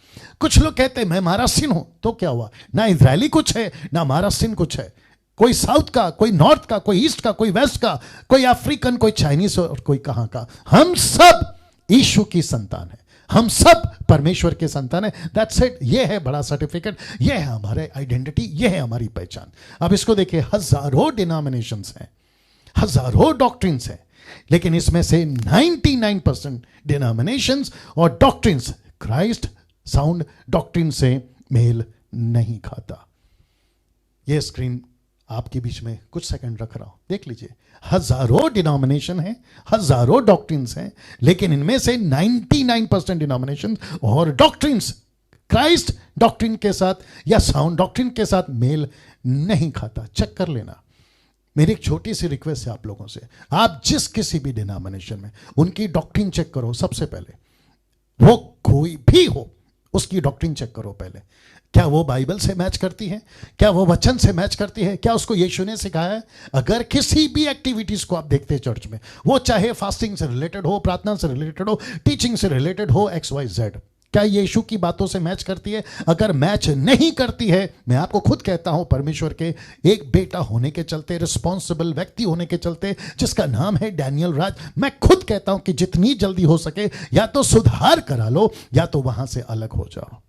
कुछ लोग कहते हैं मैं महाराष्ट्रीयन हूं तो क्या हुआ। ना इजरायली कुछ है ना महाराष्ट्रीयन कुछ है, कोई साउथ का, कोई नॉर्थ का, कोई ईस्ट का, कोई वेस्ट का, कोई अफ्रीकन, कोई चाइनीज और कोई कहां का। हम सब यीशु की संतान है, हम सब परमेश्वर के संतान है। That's it. ये है बड़ा सर्टिफिकेट, ये है हमारे आइडेंटिटी, ये है हमारी पहचान। अब इसको देखिए, हजारों डिनोमिनेशंस हैं, हजारों डॉक्ट्रिन्स हैं, लेकिन इसमें से 99% डिनोमिनेशंस और डॉक्ट्रिन्स क्राइस्ट साउंड डॉक्ट्रिन से मेल नहीं खाता। ये स्क्रीन आपके बीच में कुछ सेकंड रख रहा हूं, देख लीजिए। हजारों डिनोमिनेशन हैं, हजारों डॉक्ट्रिन्स हैं, लेकिन इनमें से 99% डिनोमिनेशन और डॉक्ट्रिन्स क्राइस्ट डॉक्ट्रिन के साथ या साउंड डॉक्ट्रिन के साथ मेल नहीं खाता। चेक कर लेना। मेरी एक छोटी सी रिक्वेस्ट है आप लोगों से, आप जिस किसी भी डिनोमिनेशन में उनकी डॉक्ट्रिन चेक करो। सबसे पहले वो कोई भी हो, उसकी डॉक्ट्रिन चेक करो पहले। क्या वो बाइबल से मैच करती है? क्या वो वचन से मैच करती है? क्या उसको यीशु ने सिखाया है? अगर किसी भी एक्टिविटीज को आप देखते हैं चर्च में, वो चाहे फास्टिंग से रिलेटेड हो, प्रार्थना से रिलेटेड हो, टीचिंग से रिलेटेड हो, XYZ, क्या यीशु की बातों से मैच करती है? अगर मैच नहीं करती है, मैं आपको खुद कहता हूं, परमेश्वर के एक बेटा होने के चलते, रिस्पॉन्सिबल व्यक्ति होने के चलते, जिसका नाम है डैनियल राज, मैं खुद कहता हूं कि जितनी जल्दी हो सके या तो सुधार करा लो या तो वहां से अलग हो जाओ,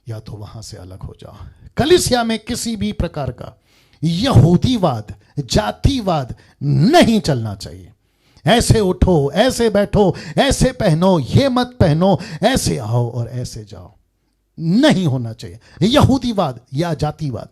या तो वहां से अलग हो जाओ। कलीसिया में किसी भी प्रकार का यहूदीवाद, जातिवाद नहीं चलना चाहिए। ऐसे उठो, ऐसे बैठो, ऐसे पहनो, ये मत पहनो, ऐसे आओ और ऐसे जाओ, नहीं होना चाहिए। यहूदीवाद या जातिवाद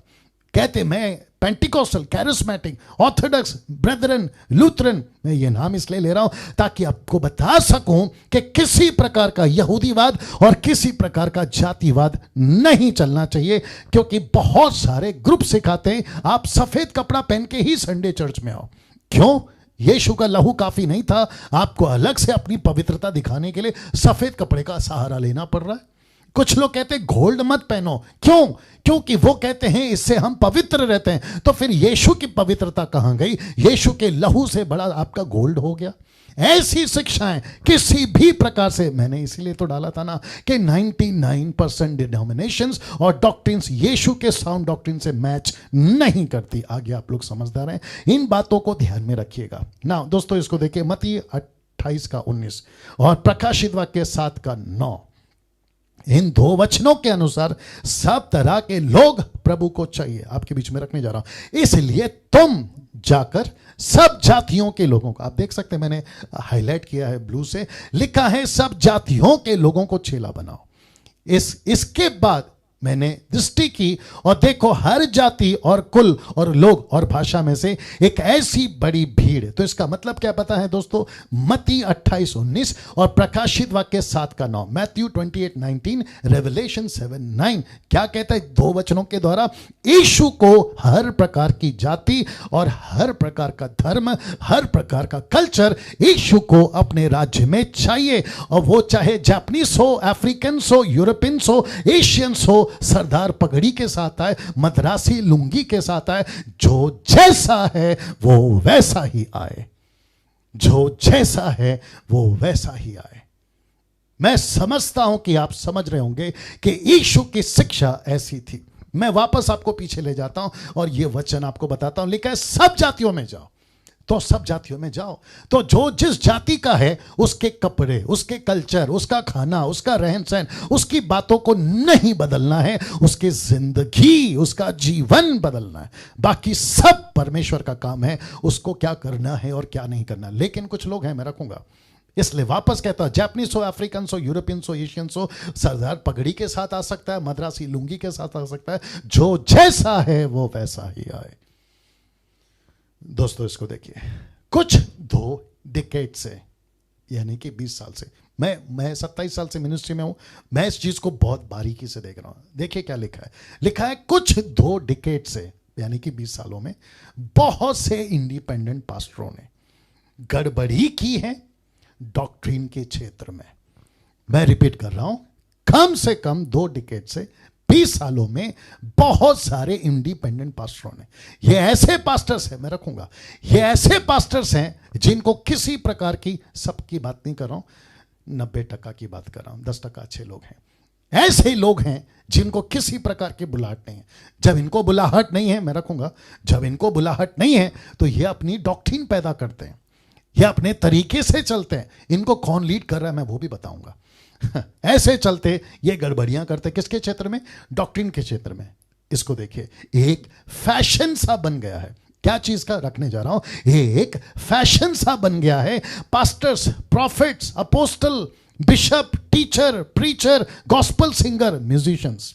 कहते, मैं Pentecostal, charismatic, Orthodox, brethren, Lutheran, मैं ये नाम इसलिए ले रहा हूं ताकि आपको बता सकूं कि किसी प्रकार का यहूदीवाद और किसी प्रकार का जातिवाद नहीं चलना चाहिए, क्योंकि बहुत सारे ग्रुप सिखाते हैं आप सफेद कपड़ा पहन के ही संडे चर्च में आओ। क्यों? यीशु का लहू काफी नहीं था, आपको अलग से अपनी पवित्रता दिखाने के लिए सफेद कपड़े का सहारा लेना पड़ रहा है। कुछ लोग कहते हैं गोल्ड मत पहनो। क्यों? क्योंकि वो कहते हैं इससे हम पवित्र रहते हैं। तो फिर यीशु की पवित्रता कहां गई? यीशु के लहू से बड़ा आपका गोल्ड हो गया। ऐसी शिक्षाएं किसी भी प्रकार से, मैंने इसीलिए तो डाला था ना कि 99% डिनोमिनेशंस और डॉक्ट्रिन्स यीशु के साउंड डॉक्ट्रिन से मैच नहीं करती। आगे आप लोग समझदार हैं, इन बातों को ध्यान में रखिएगा ना। दोस्तों, इसको देखिए, मत्ती 28:19 और प्रकाशित वाक्य 7:9। इन दो वचनों के अनुसार सब तरह के लोग प्रभु को चाहिए। आपके बीच में रखने जा रहा हूं, इसलिए तुम जाकर सब जातियों के लोगों को, आप देख सकते हैं मैंने हाईलाइट किया है ब्लू से, लिखा है सब जातियों के लोगों को चेला बनाओ। इसके बाद मैंने दृष्टि की और देखो हर जाति और कुल और लोग और भाषा में से एक ऐसी बड़ी भीड़। तो इसका मतलब क्या पता है दोस्तों? मत्ती 28:19 और प्रकाशित वाक्य 7:9, मैथ्यू 28:19, रेवलेशन 7:9 क्या कहता है? दो वचनों के द्वारा यीशु को हर प्रकार की जाति और हर प्रकार का धर्म, हर प्रकार का कल्चर यीशु को अपने राज्य में चाहिए। और वो चाहे जापानीज हो, अफ्रीकन हो, यूरोपियन हो, एशियंस हो, सरदार पगड़ी के साथ आए, मद्रासी लुंगी के साथ आए, जो जैसा है वो वैसा ही आए, जो जैसा है वो वैसा ही आए। मैं समझता हूं कि आप समझ रहे होंगे कि यीशु की शिक्षा ऐसी थी। मैं वापस आपको पीछे ले जाता हूं और यह वचन आपको बताता हूं, लिखा है सब जातियों में जाओ। तो सब जातियों में जाओ, तो जो जिस जाति का है उसके कपड़े, उसके कल्चर, उसका खाना, उसका रहन सहन, उसकी बातों को नहीं बदलना है, उसकी जिंदगी, उसका जीवन बदलना है। बाकी सब परमेश्वर का काम है, उसको क्या करना है और क्या नहीं करना। लेकिन कुछ लोग हैं, मैं रखूंगा, इसलिए वापस कहता हूं, जापानीज हो, अफ्रीकन हो, यूरोपियन हो, एशियंस हो, सरदार पगड़ी के साथ आ सकता है, मद्रासी लुंगी के साथ आ सकता है, जो जैसा है वो वैसा ही आए। दोस्तों, इसको देखिए, कुछ 2 डिकेड से, यानी कि 20 साल से, मैं 27 साल से मिनिस्ट्री में हूं, मैं इस चीज को बहुत बारीकी से देख रहा हूं। देखिए क्या लिखा है, लिखा है कुछ 2 डिकेड से, यानी कि 20 सालों में बहुत से इंडिपेंडेंट पास्टरों ने गड़बड़ी की है डॉक्ट्रिन के क्षेत्र में। मैं रिपीट कर रहा हूं, कम से कम 2 डिकेड से 20 सालों में बहुत सारे इंडिपेंडेंट पास्टरों ने, ये ऐसे पास्टर्स हैं, मैं रखूंगा, ये ऐसे पास्टर्स हैं जिनको किसी प्रकार की, सबकी बात नहीं कर रहा हूं, 90% की बात कर रहा हूं, 10% अच्छे लोग हैं, ऐसे लोग हैं जिनको किसी प्रकार की बुलाहट नहीं है। जब इनको बुलाहट नहीं है, मैं रखूंगा, जब इनको बुलाहट नहीं है तो ये अपनी डॉक्ट्रिन पैदा करते हैं, ये अपने तरीके से चलते हैं। इनको कौन लीड कर रहा है मैं वो भी बताऊंगा। ऐसे चलते ये गड़बड़ियां करते, किसके क्षेत्र में? डॉक्ट्रिन के क्षेत्र में। इसको देखिए, एक फैशन सा बन गया है। क्या चीज का रखने जा रहा हूं? एक फैशन सा बन गया है। Pastors, profits, apostle, bishop, teacher, preacher, gospel singer, musicians,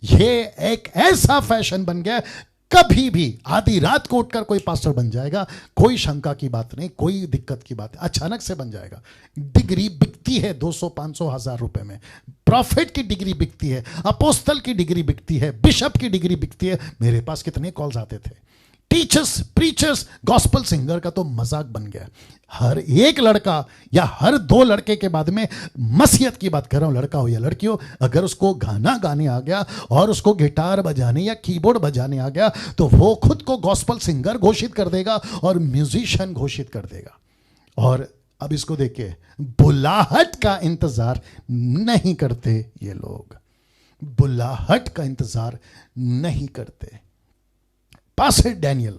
ये एक ऐसा फैशन बन गया है। कभी भी आधी रात को उठकर कोई पास्टर बन जाएगा, कोई शंका की बात नहीं, कोई दिक्कत की बात है, अचानक से बन जाएगा। डिग्री बिकती है 200, 500, 1000 रुपए में। प्रॉफिट की डिग्री बिकती है, अपोस्टल की डिग्री बिकती है, बिशप की डिग्री बिकती है। मेरे पास कितने कॉल्स आते थे। टीचर्स, प्रीचर्स, गॉस्पल सिंगर का तो मजाक बन गया। हर एक लड़का या हर 2 लड़के के बाद में, मसीहत की बात कर रहा हूं, लड़का हो या लड़की हो, अगर उसको गाना गाने आ गया और उसको गिटार बजाने या कीबोर्ड बजाने आ गया तो वो खुद को गॉस्पल सिंगर घोषित कर देगा और म्यूजिशियन घोषित कर देगा। और अब इसको देखिए, बुलाहट का इंतजार नहीं करते ये लोग, बुलाहट का इंतजार नहीं करते। पास्टर डैनियल,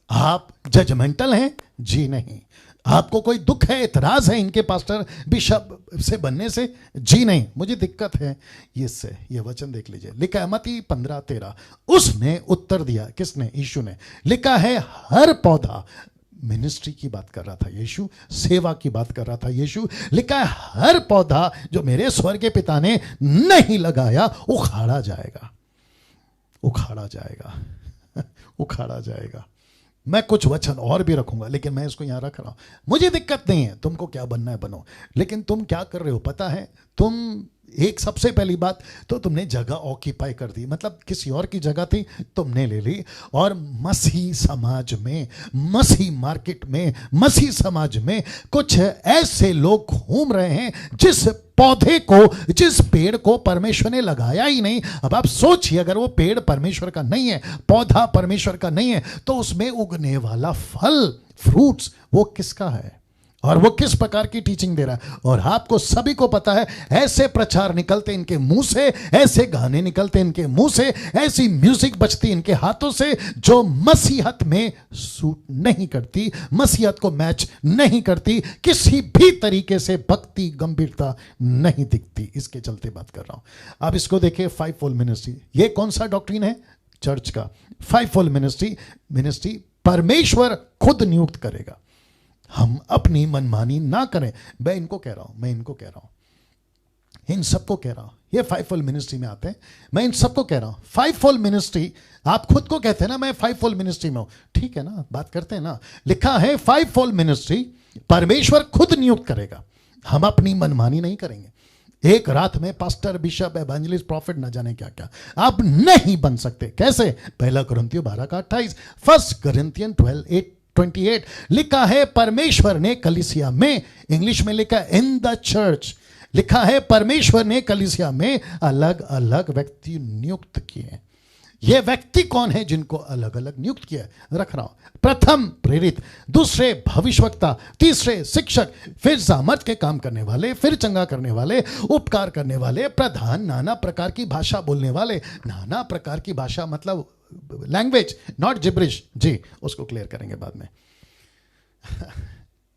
आप जजमेंटल हैं? जी नहीं। आपको कोई दुख है, इतराज है इनके पास्टर बिशप से बनने से? जी नहीं, मुझे दिक्कत है इससे। ये वचन देख लीजिए, लिखा है मत्ती 15:13। उसने उत्तर दिया, किसने? यीशु ने। लिखा है हर पौधा, मिनिस्ट्री की बात कर रहा था यीशु, सेवा की बात कर रहा था यीशु। लिखा है हर पौधा जो मेरे स्वर्गीय पिता ने नहीं लगाया उखाड़ा जाएगा, उखाड़ा जाएगा, उखाड़ा जाएगा। मैं कुछ वचन और भी रखूंगा, लेकिन मैं इसको यहां रख रहा हूं। मुझे दिक्कत नहीं है, तुमको क्या बनना है बनो, लेकिन तुम क्या कर रहे हो पता है? तुम एक, सबसे पहली बात तो तुमने जगह ऑक्यूपाई कर दी, मतलब किसी और की जगह थी तुमने ले ली। और मसीह समाज में, मसीह मार्केट में, मसीह समाज में कुछ ऐसे लोग घूम रहे हैं जिस पौधे को, जिस पेड़ को परमेश्वर ने लगाया ही नहीं। अब आप सोचिए, अगर वो पेड़ परमेश्वर का नहीं है, पौधा परमेश्वर का नहीं है, तो उसमें उगने वाला फल, फ्रूट्स, वो किसका है और वो किस प्रकार की टीचिंग दे रहा है? और आपको सभी को पता है, ऐसे प्रचार निकलते इनके मुंह से, ऐसे गाने निकलते इनके मुंह से, ऐसी म्यूजिक बजती इनके हाथों से जो मसीहत में सूट नहीं करती, मसीहत को मैच नहीं करती, किसी भी तरीके से भक्ति गंभीरता नहीं दिखती। इसके चलते बात कर रहा हूं। अब इसको देखिए, 5-fold मिनिस्ट्री। ये कौन सा डॉक्ट्रिन है चर्च का? 5-fold मिनिस्ट्री परमेश्वर खुद नियुक्त करेगा, हम अपनी मनमानी ना करें। मैं इनको कह रहा हूं, इन सबको कह रहा हूं, ये 5-fold मिनिस्ट्री में आते हैं। मैं इन सबको कह रहा हूं 5-fold मिनिस्ट्री। आप खुद को कहते हैं ना मैं 5-fold मिनिस्ट्री में हूं, ठीक है ना, बात करते हैं ना। लिखा है 5-fold मिनिस्ट्री परमेश्वर खुद नियुक्त करेगा, हम अपनी मनमानी नहीं करेंगे। एक रात में पास्टर, बिशप, एवेंजलिस्ट, प्रॉफिट, न जाने क्या क्या आप नहीं बन सकते। कैसे? 1 कुरिन्थियों 12:28, 1 कुरिन्थियन 12:28 लिखा है परमेश्वर ने कलीसिया में, इंग्लिश में लिखा है इन द चर्च, लिखा है परमेश्वर ने कलीसिया में अलग अलग व्यक्ति नियुक्त किए। ये व्यक्ति कौन है जिनको अलग अलग नियुक्त किया है? रख रहा हूं। प्रथम प्रेरित, दूसरे भविष्यवक्ता, तीसरे शिक्षक, फिर सामर्थ के काम करने वाले, फिर चंगा करने वाले, उपकार करने वाले, प्रधान, नाना प्रकार की भाषा बोलने वाले। नाना प्रकार की भाषा मतलब लैंग्वेज, नॉट जिब्रिश, जी उसको क्लियर करेंगे बाद में।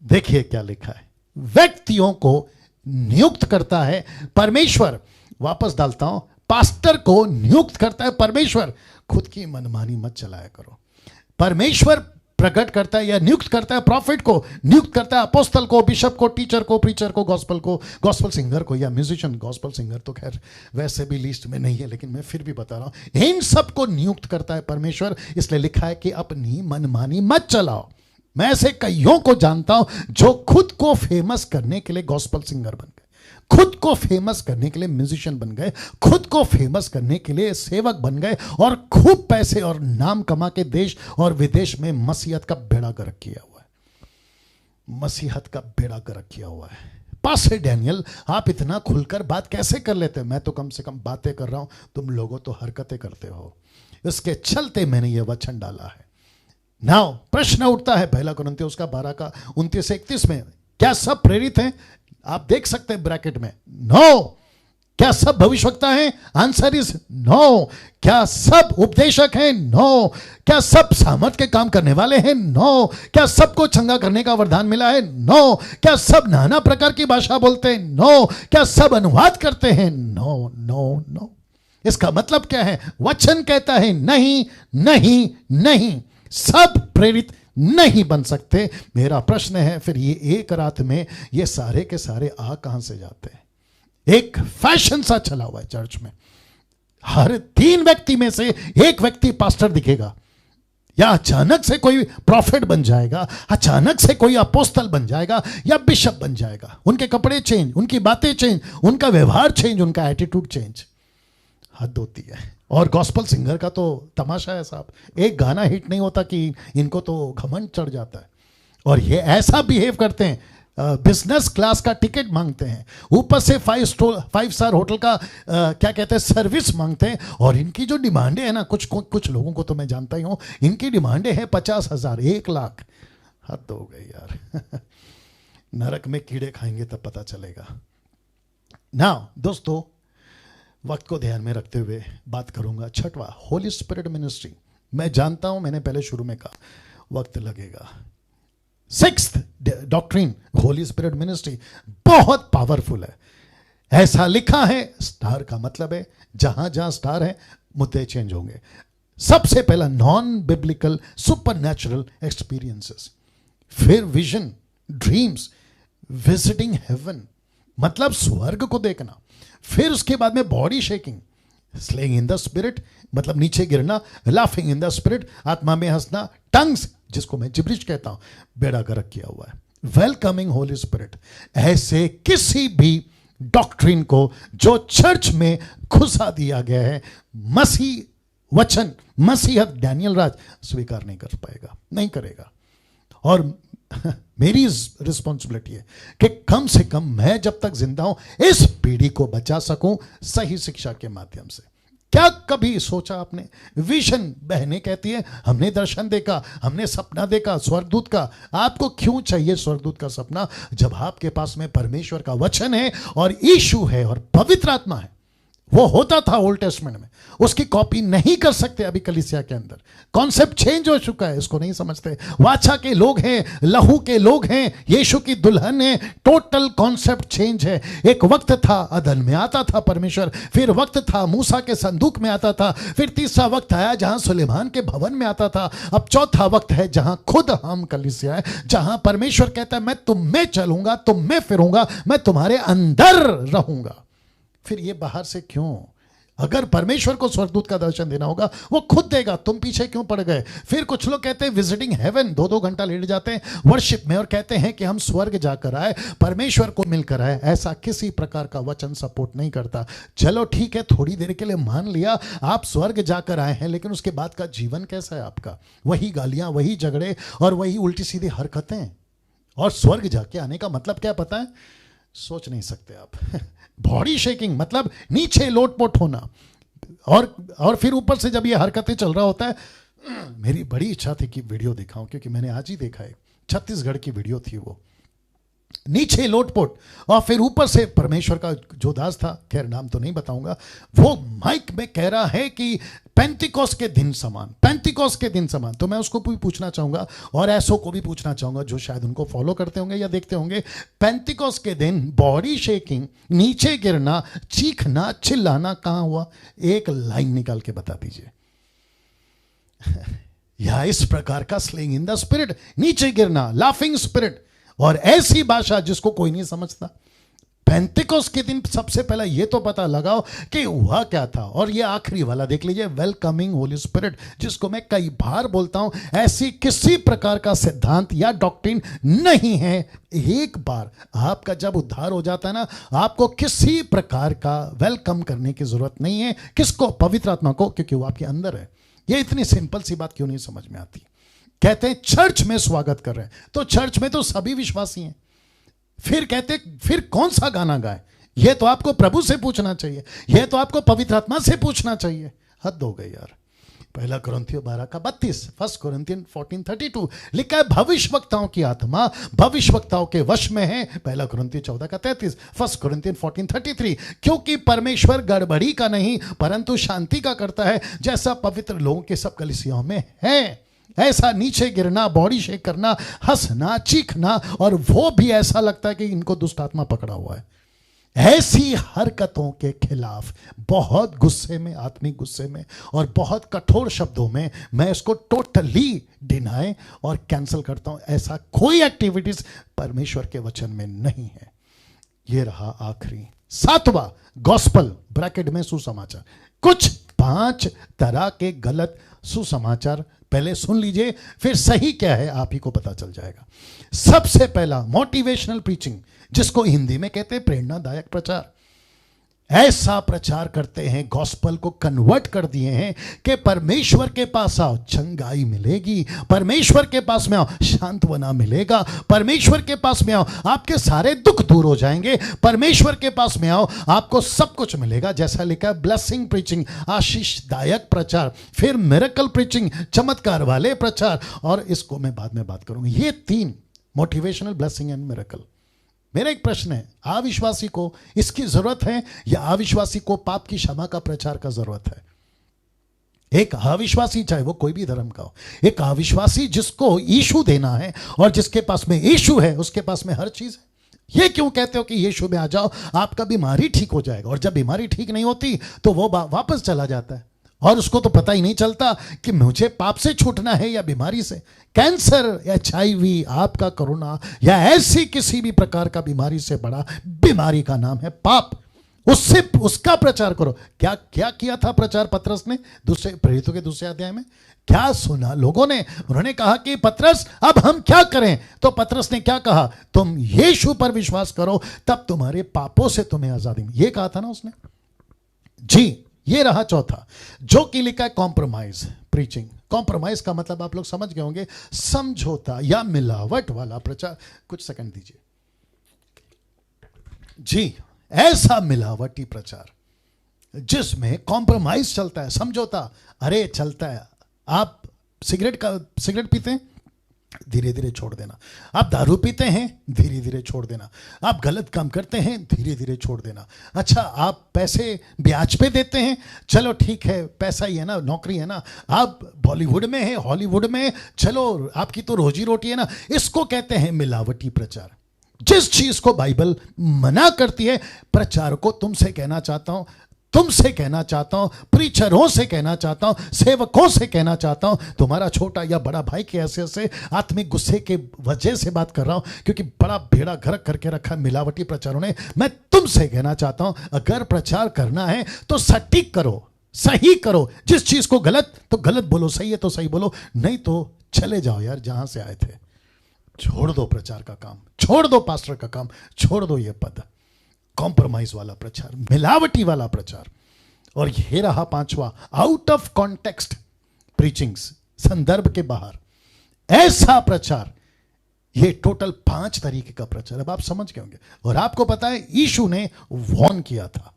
देखिए क्या लिखा है, व्यक्तियों को नियुक्त करता है परमेश्वर। वापस डालता हूं, पास्टर को नियुक्त करता है परमेश्वर। खुद की मनमानी मत चलाया करो। परमेश्वर प्रकट करता है या नियुक्त करता है प्रॉफिट को, नियुक्त करता है अपोस्टल को, बिशप को, टीचर को, प्रीचर को, गॉस्पल सिंगर को या म्यूजिशियन। गॉस्पल सिंगर तो खैर वैसे भी लिस्ट में नहीं है, लेकिन मैं फिर भी बता रहा हूं, इन सबको नियुक्त करता है परमेश्वर। इसलिए लिखा है कि अपनी मनमानी मत चलाओ। मैं ऐसे कईयों को जानता हूं जो खुद को फेमस करने के लिए गॉस्पल सिंगर बन गए, खुद को फेमस करने के लिए म्यूजिशियन बन गए, खुद को फेमस करने के लिए सेवक बन गए और खूब पैसे और नाम कमा के देश और विदेश में मसीहत का बेड़ा गर्क किया हुआ है, मसीहत का बेड़ा गर्क किया हुआ है। पास्टर डैनियल, आप इतना खुलकर बात कैसे कर लेते हो? मैं तो कम से कम बातें कर रहा हूं, तुम लोगों तो हरकतें करते हो। इसके चलते मैंने यह वचन डाला है। नाउ प्रश्न उठता है 1 कुरिन्थियों का 12 का 29 से 31 में, क्या सब प्रेरित हैं? आप देख सकते हैं ब्रैकेट में, नो। क्या सब भविष्यवक्ता हैं? Answer is no. क्या सब उपदेशक हैं? नो। क्या सब सामर्थ के काम करने वाले हैं? नो। क्या सबको चंगा करने का वरदान मिला है? नो। क्या सब नाना प्रकार की भाषा बोलते हैं? नो। क्या सब अनुवाद करते हैं? No no no. इसका मतलब क्या है? वचन कहता है नहीं नहीं नहीं, सब प्रेरित नहीं बन सकते। मेरा प्रश्न है फिर, ये एक रात में ये सारे के सारे आ कहां से जाते हैं? एक फैशन सा चला हुआ है चर्च में, हर 3 व्यक्ति में से एक व्यक्ति पास्टर दिखेगा, या अचानक से कोई प्रॉफिट बन जाएगा, अचानक से कोई अपोस्तल बन जाएगा या बिशप बन जाएगा। उनके कपड़े चेंज, उनकी बातें चेंज, उनका व्यवहार चेंज, उनका एटीट्यूड चेंज। हद होती है। और गॉस्पल सिंगर का तो तमाशा है साहब, एक गाना हिट नहीं होता कि इनको तो घमंड चढ़ जाता है। और ये ऐसा बिहेव करते हैं, बिजनेस क्लास का टिकट मांगते हैं, ऊपर से 5 स्टार होटल का क्या कहते हैं सर्विस मांगते हैं। और इनकी जो डिमांडें है ना, कुछ लोगों को तो मैं जानता ही हूं, इनकी डिमांडें हैं 50,000, 1 लाख। हद हो गई यार। नरक में कीड़े खाएंगे तब पता चलेगा ना। दोस्तों, वक्त को ध्यान में रखते हुए बात करूंगा। 6वां, होली स्पिरिट मिनिस्ट्री। मैं जानता हूं, मैंने पहले शुरू में कहा वक्त लगेगा। 6th doctrine, Holi spirit ministry, बहुत पावरफुल है। ऐसा लिखा है, स्टार का मतलब है जहां जहां स्टार है मुद्दे चेंज होंगे। सबसे पहला नॉन बिब्लिकल सुपरनैचुरल एक्सपीरियंसेस, फिर विजन, ड्रीम्स, विजिटिंग हेवन मतलब स्वर्ग को देखना, फिर उसके बाद में body shaking, slaying in the spirit मतलब नीचे गिरना, लाफिंग इन द स्पिरिट आत्मा में हंसना, टंग्स जिसको मैं जिब्रिश कहता हूं, बेड़ा गर्क किया हुआ है, वेलकमिंग होली स्पिरिट। ऐसे किसी भी डॉक्ट्रिन को जो चर्च में घुसा दिया गया है, मसीह वचन, मसीहत डैनियल राज स्वीकार नहीं कर पाएगा, नहीं करेगा। और मेरी रिस्पॉन्सिबिलिटी है कि कम से कम मैं जब तक जिंदा हूं इस पीढ़ी को बचा सकूं सही शिक्षा के माध्यम से। क्या कभी सोचा आपने? विजन, बहनें कहती है हमने दर्शन देखा, हमने सपना देखा स्वर्गदूत का। आपको क्यों चाहिए स्वर्गदूत का सपना जब आपके पास में परमेश्वर का वचन है और यीशु है और पवित्र आत्मा है? वो होता था ओल्ड टेस्टमेंट में, उसकी कॉपी नहीं कर सकते अभी कलीसिया के अंदर। कॉन्सेप्ट चेंज हो चुका है, इसको नहीं समझते। वाचा के लोग हैं, लहू के लोग हैं, यीशु की दुल्हन है, टोटल कॉन्सेप्ट चेंज है। एक वक्त था अदन में आता था परमेश्वर, फिर वक्त था मूसा के संदूक में आता था, फिर तीसरा वक्त आया जहां सुलेमान के भवन में आता था, अब चौथा वक्त है जहां खुद हम कलीसिया है, जहां परमेश्वर कहता है मैं तुम में चलूंगा, तुम में फिरूंगा, मैं तुम्हारे अंदर रहूंगा। फिर ये बाहर से क्यों? अगर परमेश्वर को स्वर्गदूत का दर्शन देना होगा वो खुद देगा, तुम पीछे क्यों पड़ गए? फिर कुछ लोग कहते हैं विजिटिंग हेवन, 2-2 घंटा लेट जाते हैं वर्शिप में और कहते हैं कि हम स्वर्ग जाकर आए, परमेश्वर को मिलकर आए। ऐसा किसी प्रकार का वचन सपोर्ट नहीं करता। चलो ठीक है, थोड़ी देर के लिए मान लिया आप स्वर्ग जाकर आए हैं, लेकिन उसके बाद का जीवन कैसा है आपका? वही गालियां, वही झगड़े और वही उल्टी सीधी हरकतें। और स्वर्ग जाके आने का मतलब क्या पता है? सोच नहीं सकते आप। बॉडी शेकिंग मतलब नीचे लोटपोट होना, और फिर ऊपर से जब ये हरकतें चल रहा होता है। मेरी बड़ी इच्छा थी कि वीडियो दिखाऊं, क्योंकि मैंने आज ही देखा है, छत्तीसगढ़ की वीडियो थी वो। नीचे लोटपोट और फिर ऊपर से परमेश्वर का जो दास था, खैर नाम तो नहीं बताऊंगा, वो माइक में कह रहा है कि पेंतिकोस के दिन समान, पेंतिकोस के दिन समान। तो मैं उसको भी पूछना चाहूंगा और ऐसो को भी पूछना चाहूंगा जो शायद उनको फॉलो करते होंगे या देखते होंगे, पेंतिकोस के दिन बॉडी शेकिंग, नीचे गिरना, चीखना, चिल्लाना कहां हुआ? एक लाइन निकाल के बता दीजिए। या इस प्रकार का स्लेइंग इन द स्पिरिट, नीचे गिरना, लाफिंग स्पिरिट और ऐसी भाषा जिसको कोई नहीं समझता। पेंतिकोस के दिन सबसे पहला ये तो पता लगाओ कि हुआ क्या था। और ये आखिरी वाला देख लीजिए, वेलकमिंग होली स्पिरिट, जिसको मैं कई बार बोलता हूं, ऐसी किसी प्रकार का सिद्धांत या डॉक्ट्रिन नहीं है। एक बार आपका जब उद्धार हो जाता है ना, आपको किसी प्रकार का वेलकम करने की जरूरत नहीं है। किसको? पवित्र आत्मा को, क्योंकि वो आपके अंदर है। ये इतनी सिंपल सी बात क्यों नहीं समझ में आती? कहते हैं चर्च में स्वागत कर रहे हैं, तो चर्च में तो सभी विश्वासी हैं। फिर कहते फिर कौन सा गाना गाए? यह तो आपको प्रभु से पूछना चाहिए, यह तो आपको पवित्र आत्मा से पूछना चाहिए। हद हो गई यार। पहला कुरिन्थियों 12:32, 1 कोरिन्थियन 14:32 लिखा है, भविष्यवक्ताओं की आत्मा भविष्यवक्ताओं के वश में है। पहला कुरिन्थियों 14:33, 1 कोरिन्थियन 14:33, क्योंकि परमेश्वर गड़बड़ी का नहीं परंतु शांति का करता है, जैसा पवित्र लोगों के सब कलीसियाओं में है। ऐसा नीचे गिरना, बॉडी शेक करना, हंसना, चीखना, और वो भी ऐसा लगता है कि इनको दुष्ट आत्मा पकड़ा हुआ है। ऐसी हरकतों के खिलाफ बहुत गुस्से में, आत्मिक गुस्से में और बहुत कठोर शब्दों में मैं इसको टोटली डिनाई और कैंसिल करता हूं। ऐसा कोई एक्टिविटीज परमेश्वर के वचन में नहीं है। यह रहा आखिरी 7वां, गॉस्पल ब्रैकेट में सुसमाचार। कुछ 5 तरह के गलत सुसमाचार पहले सुन लीजिए, फिर सही क्या है आप ही को पता चल जाएगा। सबसे पहला मोटिवेशनल प्रीचिंग, जिसको हिंदी में कहते हैं प्रेरणादायक प्रचार। ऐसा प्रचार करते हैं, गॉस्पल को कन्वर्ट कर दिए हैं कि परमेश्वर के पास आओ चंगाई मिलेगी, परमेश्वर के पास में आओ सांत्वना मिलेगा, परमेश्वर के पास में आओ आपके सारे दुख दूर हो जाएंगे, परमेश्वर के पास में आओ आपको सब कुछ मिलेगा। जैसा लिखा है ब्लेसिंग प्रीचिंग, आशीषदायक प्रचार, फिर मिरेकल प्रीचिंग, चमत्कार वाले प्रचार, और इसको मैं बाद में बात करूंगा। ये 3, मोटिवेशनल, ब्लेसिंग एंड मिरेकल। मेरा एक प्रश्न है, अविश्वासी को इसकी जरूरत है या अविश्वासी को पाप की क्षमा का प्रचार का जरूरत है? एक अविश्वासी, चाहे वो कोई भी धर्म का हो, एक अविश्वासी जिसको यीशु देना है और जिसके पास में यीशु है उसके पास में हर चीज है। ये क्यों कहते हो कि यीशु में आ जाओ आपका बीमारी ठीक हो जाएगा, और जब बीमारी ठीक नहीं होती तो वो वापस चला जाता है और उसको तो पता ही नहीं चलता कि मुझे पाप से छूटना है या बीमारी से। कैंसर, HIV, आपका कोरोना या ऐसी किसी भी प्रकार का बीमारी से बड़ा बीमारी का नाम है पाप। उससे उसका प्रचार करो। क्या क्या किया था प्रचार पतरस ने दूसरे प्रेरितों के 2 अध्याय में? क्या सुना लोगों ने? उन्होंने कहा कि पतरस अब हम क्या करें? तो पतरस ने क्या कहा? तुम यीशु पर विश्वास करो तब तुम्हारे पापों से तुम्हें आजादी मिलेगी। ये कहा था ना उसने जी। ये रहा चौथा, जो कि लिखा है कॉम्प्रोमाइज प्रीचिंग। कॉम्प्रोमाइज का मतलब आप लोग समझ गए होंगे, समझौता या मिलावट वाला प्रचार। कुछ सेकंड दीजिए जी। ऐसा मिलावटी प्रचार जिसमें कॉम्प्रोमाइज चलता है, समझौता अरे चलता है। आप सिगरेट पीते हैं, धीरे धीरे छोड़ देना। आप दारू पीते हैं, धीरे धीरे छोड़ देना। आप गलत काम करते हैं, धीरे धीरे छोड़ देना। अच्छा, आप पैसे ब्याज पे देते हैं, चलो ठीक है, पैसा ही है ना, नौकरी है ना। आप बॉलीवुड में हैं, हॉलीवुड में, चलो आपकी तो रोजी रोटी है ना। इसको कहते हैं मिलावटी प्रचार। जिस चीज को बाइबल मना करती है, प्रचार को तुमसे कहना चाहता हूं, प्रीचरों से कहना चाहता हूं, सेवकों से कहना चाहता हूं, तुम्हारा छोटा या बड़ा भाई के ऐसे ऐसे आत्मिक गुस्से के वजह से बात कर रहा हूं, क्योंकि बड़ा भेड़ा गर्क करके रखा है मिलावटी प्रचारों ने। मैं तुमसे कहना चाहता हूं, अगर प्रचार करना है तो सटीक करो, सही करो। जिस चीज को गलत तो गलत बोलो, सही है तो सही बोलो, नहीं तो चले जाओ यार जहां से आए थे। छोड़ दो प्रचार का काम, छोड़ दो पास्टर का काम, छोड़ दो ये पद। कॉम्प्रोमाइज वाला प्रचार, मिलावटी वाला प्रचार। और ये रहा 5वां, आउट ऑफ कॉन्टेक्स्ट प्रीचिंग्स, संदर्भ के बाहर ऐसा प्रचार। ये टोटल 5 तरीके का प्रचार। अब आप समझ गए होंगे। और आपको पता है यीशु ने वॉर्न किया था,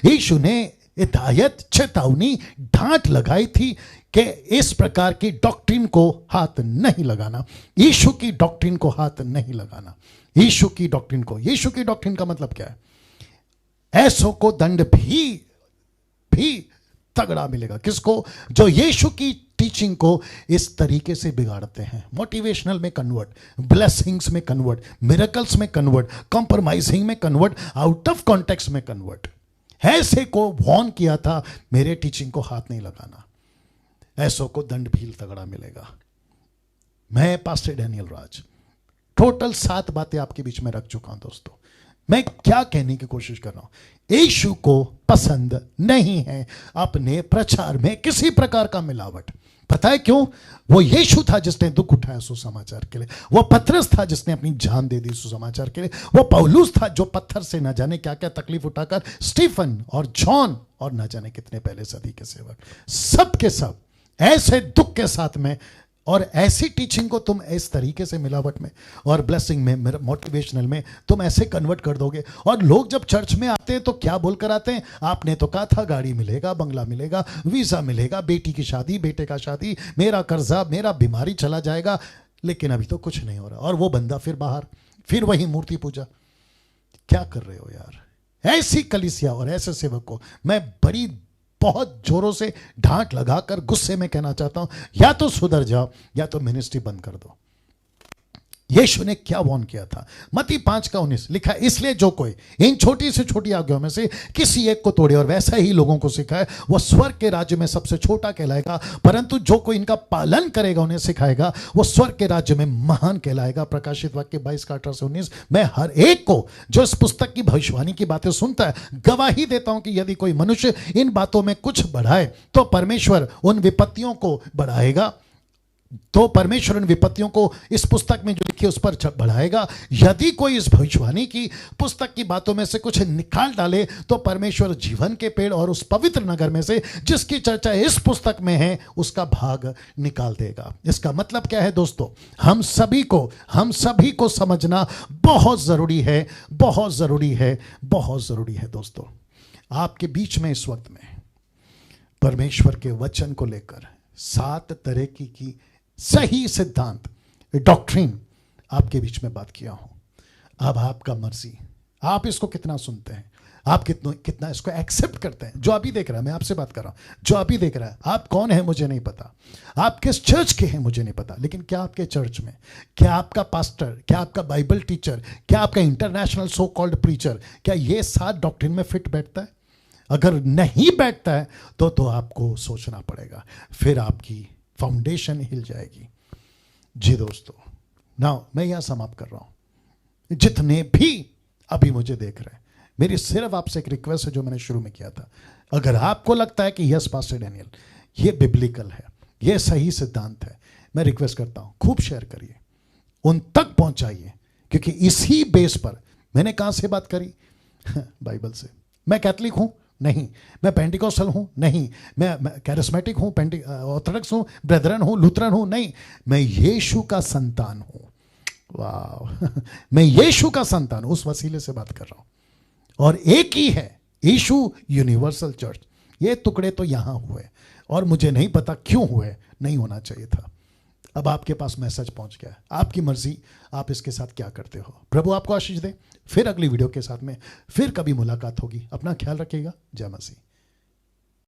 यीशु ने हिदायत, चेतावनी, डांट लगाई थी कि इस प्रकार की डॉक्ट्रिन को हाथ नहीं लगाना, यीशु की डॉक्ट्रिन को हाथ नहीं लगाना। यीशु की डॉक्ट्रिन का मतलब क्या है? ऐसों को दंड भी तगड़ा मिलेगा। किसको? जो यीशु की टीचिंग को इस तरीके से बिगाड़ते हैं। मोटिवेशनल में कन्वर्ट, ब्लेसिंग्स में कन्वर्ट, मिरेकल्स में कन्वर्ट, कॉम्प्रोमाइजिंग में कन्वर्ट, आउट ऑफ कॉन्टेक्स्ट में कन्वर्ट। ऐसे को वॉर्न किया था, मेरे टीचिंग को हाथ नहीं लगाना, ऐसों को दंड भी तगड़ा मिलेगा। मैं पास्टर डैनियल राज टोटल 7 बातें आपके बीच में रख चुका हूं। दोस्तों, मैं क्या कहने की कोशिश कर रहा हूं? यीशु को पसंद नहीं है अपने प्रचार में किसी प्रकार का मिलावट। पता है क्यों? वो यीशु था जिसने दुख उठाया सुसमाचार के लिए, वो पतरस था जिसने अपनी जान दे दी सुसमाचार के लिए, वो पौलुस था जो पत्थर से न जाने क्या क्या तकलीफ उठाकर, स्टीफन और जॉन और न जाने कितने पहले सदी के सेवक, सब के सब ऐसे दुख के साथ में और ऐसी टीचिंग को तुम इस तरीके से मिलावट में और ब्लेसिंग में, मोटिवेशनल में तुम ऐसे कन्वर्ट कर दोगे। और लोग जब चर्च में आते हैं तो क्या बोलकर आते हैं? आपने तो कहा था गाड़ी मिलेगा, बंगला मिलेगा, वीजा मिलेगा, बेटी की शादी, बेटे का शादी, मेरा कर्जा, मेरा बीमारी चला जाएगा, लेकिन अभी तो कुछ नहीं हो रहा। और वो बंदा फिर बाहर, फिर वही मूर्ति पूजा। क्या कर रहे हो यार? ऐसी कलीसिया और ऐसे सेवक को मैं बड़ी बहुत जोरों से ढांट लगाकर गुस्से में कहना चाहता हूं, या तो सुधर जाओ या तो मिनिस्ट्री बंद कर दो। यीशु ने क्या वार्न किया था? मत्ती 5:19 लिखा, इसलिए जो कोई इन छोटी से छोटी आज्ञाओं में से किसी एक को तोड़े और वैसा ही लोगों को सिखाए, वह स्वर्ग के राज्य में सबसे छोटा कहलाएगा, परंतु जो कोई इनका पालन करेगा, उन्हें सिखाएगा, वो स्वर्ग के राज्य में महान कहलाएगा। प्रकाशित वाक्य 22:18-19। मैं हर एक को जो इस पुस्तक की भविष्यवाणी की बातें सुनता है गवाही देता हूं कि यदि कोई मनुष्य इन बातों में कुछ बढ़ाए तो परमेश्वर उन विपत्तियों को बढ़ाएगा, तो परमेश्वर उन विपत्तियों को इस पुस्तक में जो लिखी है उस पर बढ़ाएगा। यदि कोई इस भविष्यवाणी की पुस्तक की बातों में से कुछ निकाल डाले तो परमेश्वर जीवन के पेड़ और उस पवित्र नगर में से जिसकी चर्चा इस पुस्तक में है उसका भाग निकाल देगा। इसका मतलब क्या है दोस्तों? हम सभी को समझना बहुत जरूरी है, बहुत जरूरी है, बहुत जरूरी है दोस्तों। आपके बीच में इस वक्त में परमेश्वर के वचन को लेकर 7 तरह की सही सिद्धांत, डॉक्ट्रिन आपके बीच में बात किया हूं। अब आपका मर्जी, आप इसको कितना सुनते हैं, आप कितना इसको एक्सेप्ट करते हैं। जो अभी देख रहा है, मैं आपसे बात कर रहा हूं, जो अभी देख रहा है, आप कौन है मुझे नहीं पता, आप किस चर्च के हैं मुझे नहीं पता, लेकिन क्या आपके चर्च में, क्या आपका पास्टर, क्या आपका बाइबल टीचर, क्या आपका इंटरनेशनल सो कॉल्ड प्रीचर, क्या ये 7 डॉक्ट्रिन में फिट बैठता है? अगर नहीं बैठता है तो आपको सोचना पड़ेगा, फिर आपकी फाउंडेशन हिल जाएगी। जी दोस्तों, नाउ मैं यहां समाप्त कर रहा हूं। जितने भी अभी मुझे देख रहे हैं, मेरी सिर्फ आपसे एक रिक्वेस्ट है जो मैंने शुरू में किया था। अगर आपको लगता है कि यस पास्टर डैनियल ये बिब्लिकल है, ये सही सिद्धांत है, मैं रिक्वेस्ट करता हूं खूब शेयर करिए, उन तक पहुंचाइए, क्योंकि इसी बेस पर मैंने कहां से बात करी? बाइबल से। मैं कैथलिक हूं? नहीं। मैं पेंटिकोस्टल हूं? नहीं। मैं कैरिस्मेटिक हूं, ऑर्थोडॉक्स हूं, ब्रेदरन हूं, लूथरन हूं? नहीं। मैं यीशु का संतान हूं। वाह मैं यीशु का संतान, उस वसीले से बात कर रहा हूं। और एक ही है यीशु यूनिवर्सल चर्च। ये टुकड़े तो यहां हुए और मुझे नहीं पता क्यों हुए, नहीं होना चाहिए था। अब आपके पास मैसेज पहुंच गया, आपकी मर्जी, आप इसके साथ क्या करते हो। प्रभु आपको आशीष दे। फिर अगली वीडियो के साथ में फिर कभी मुलाकात होगी। अपना ख्याल रखिएगा। जय मसीह।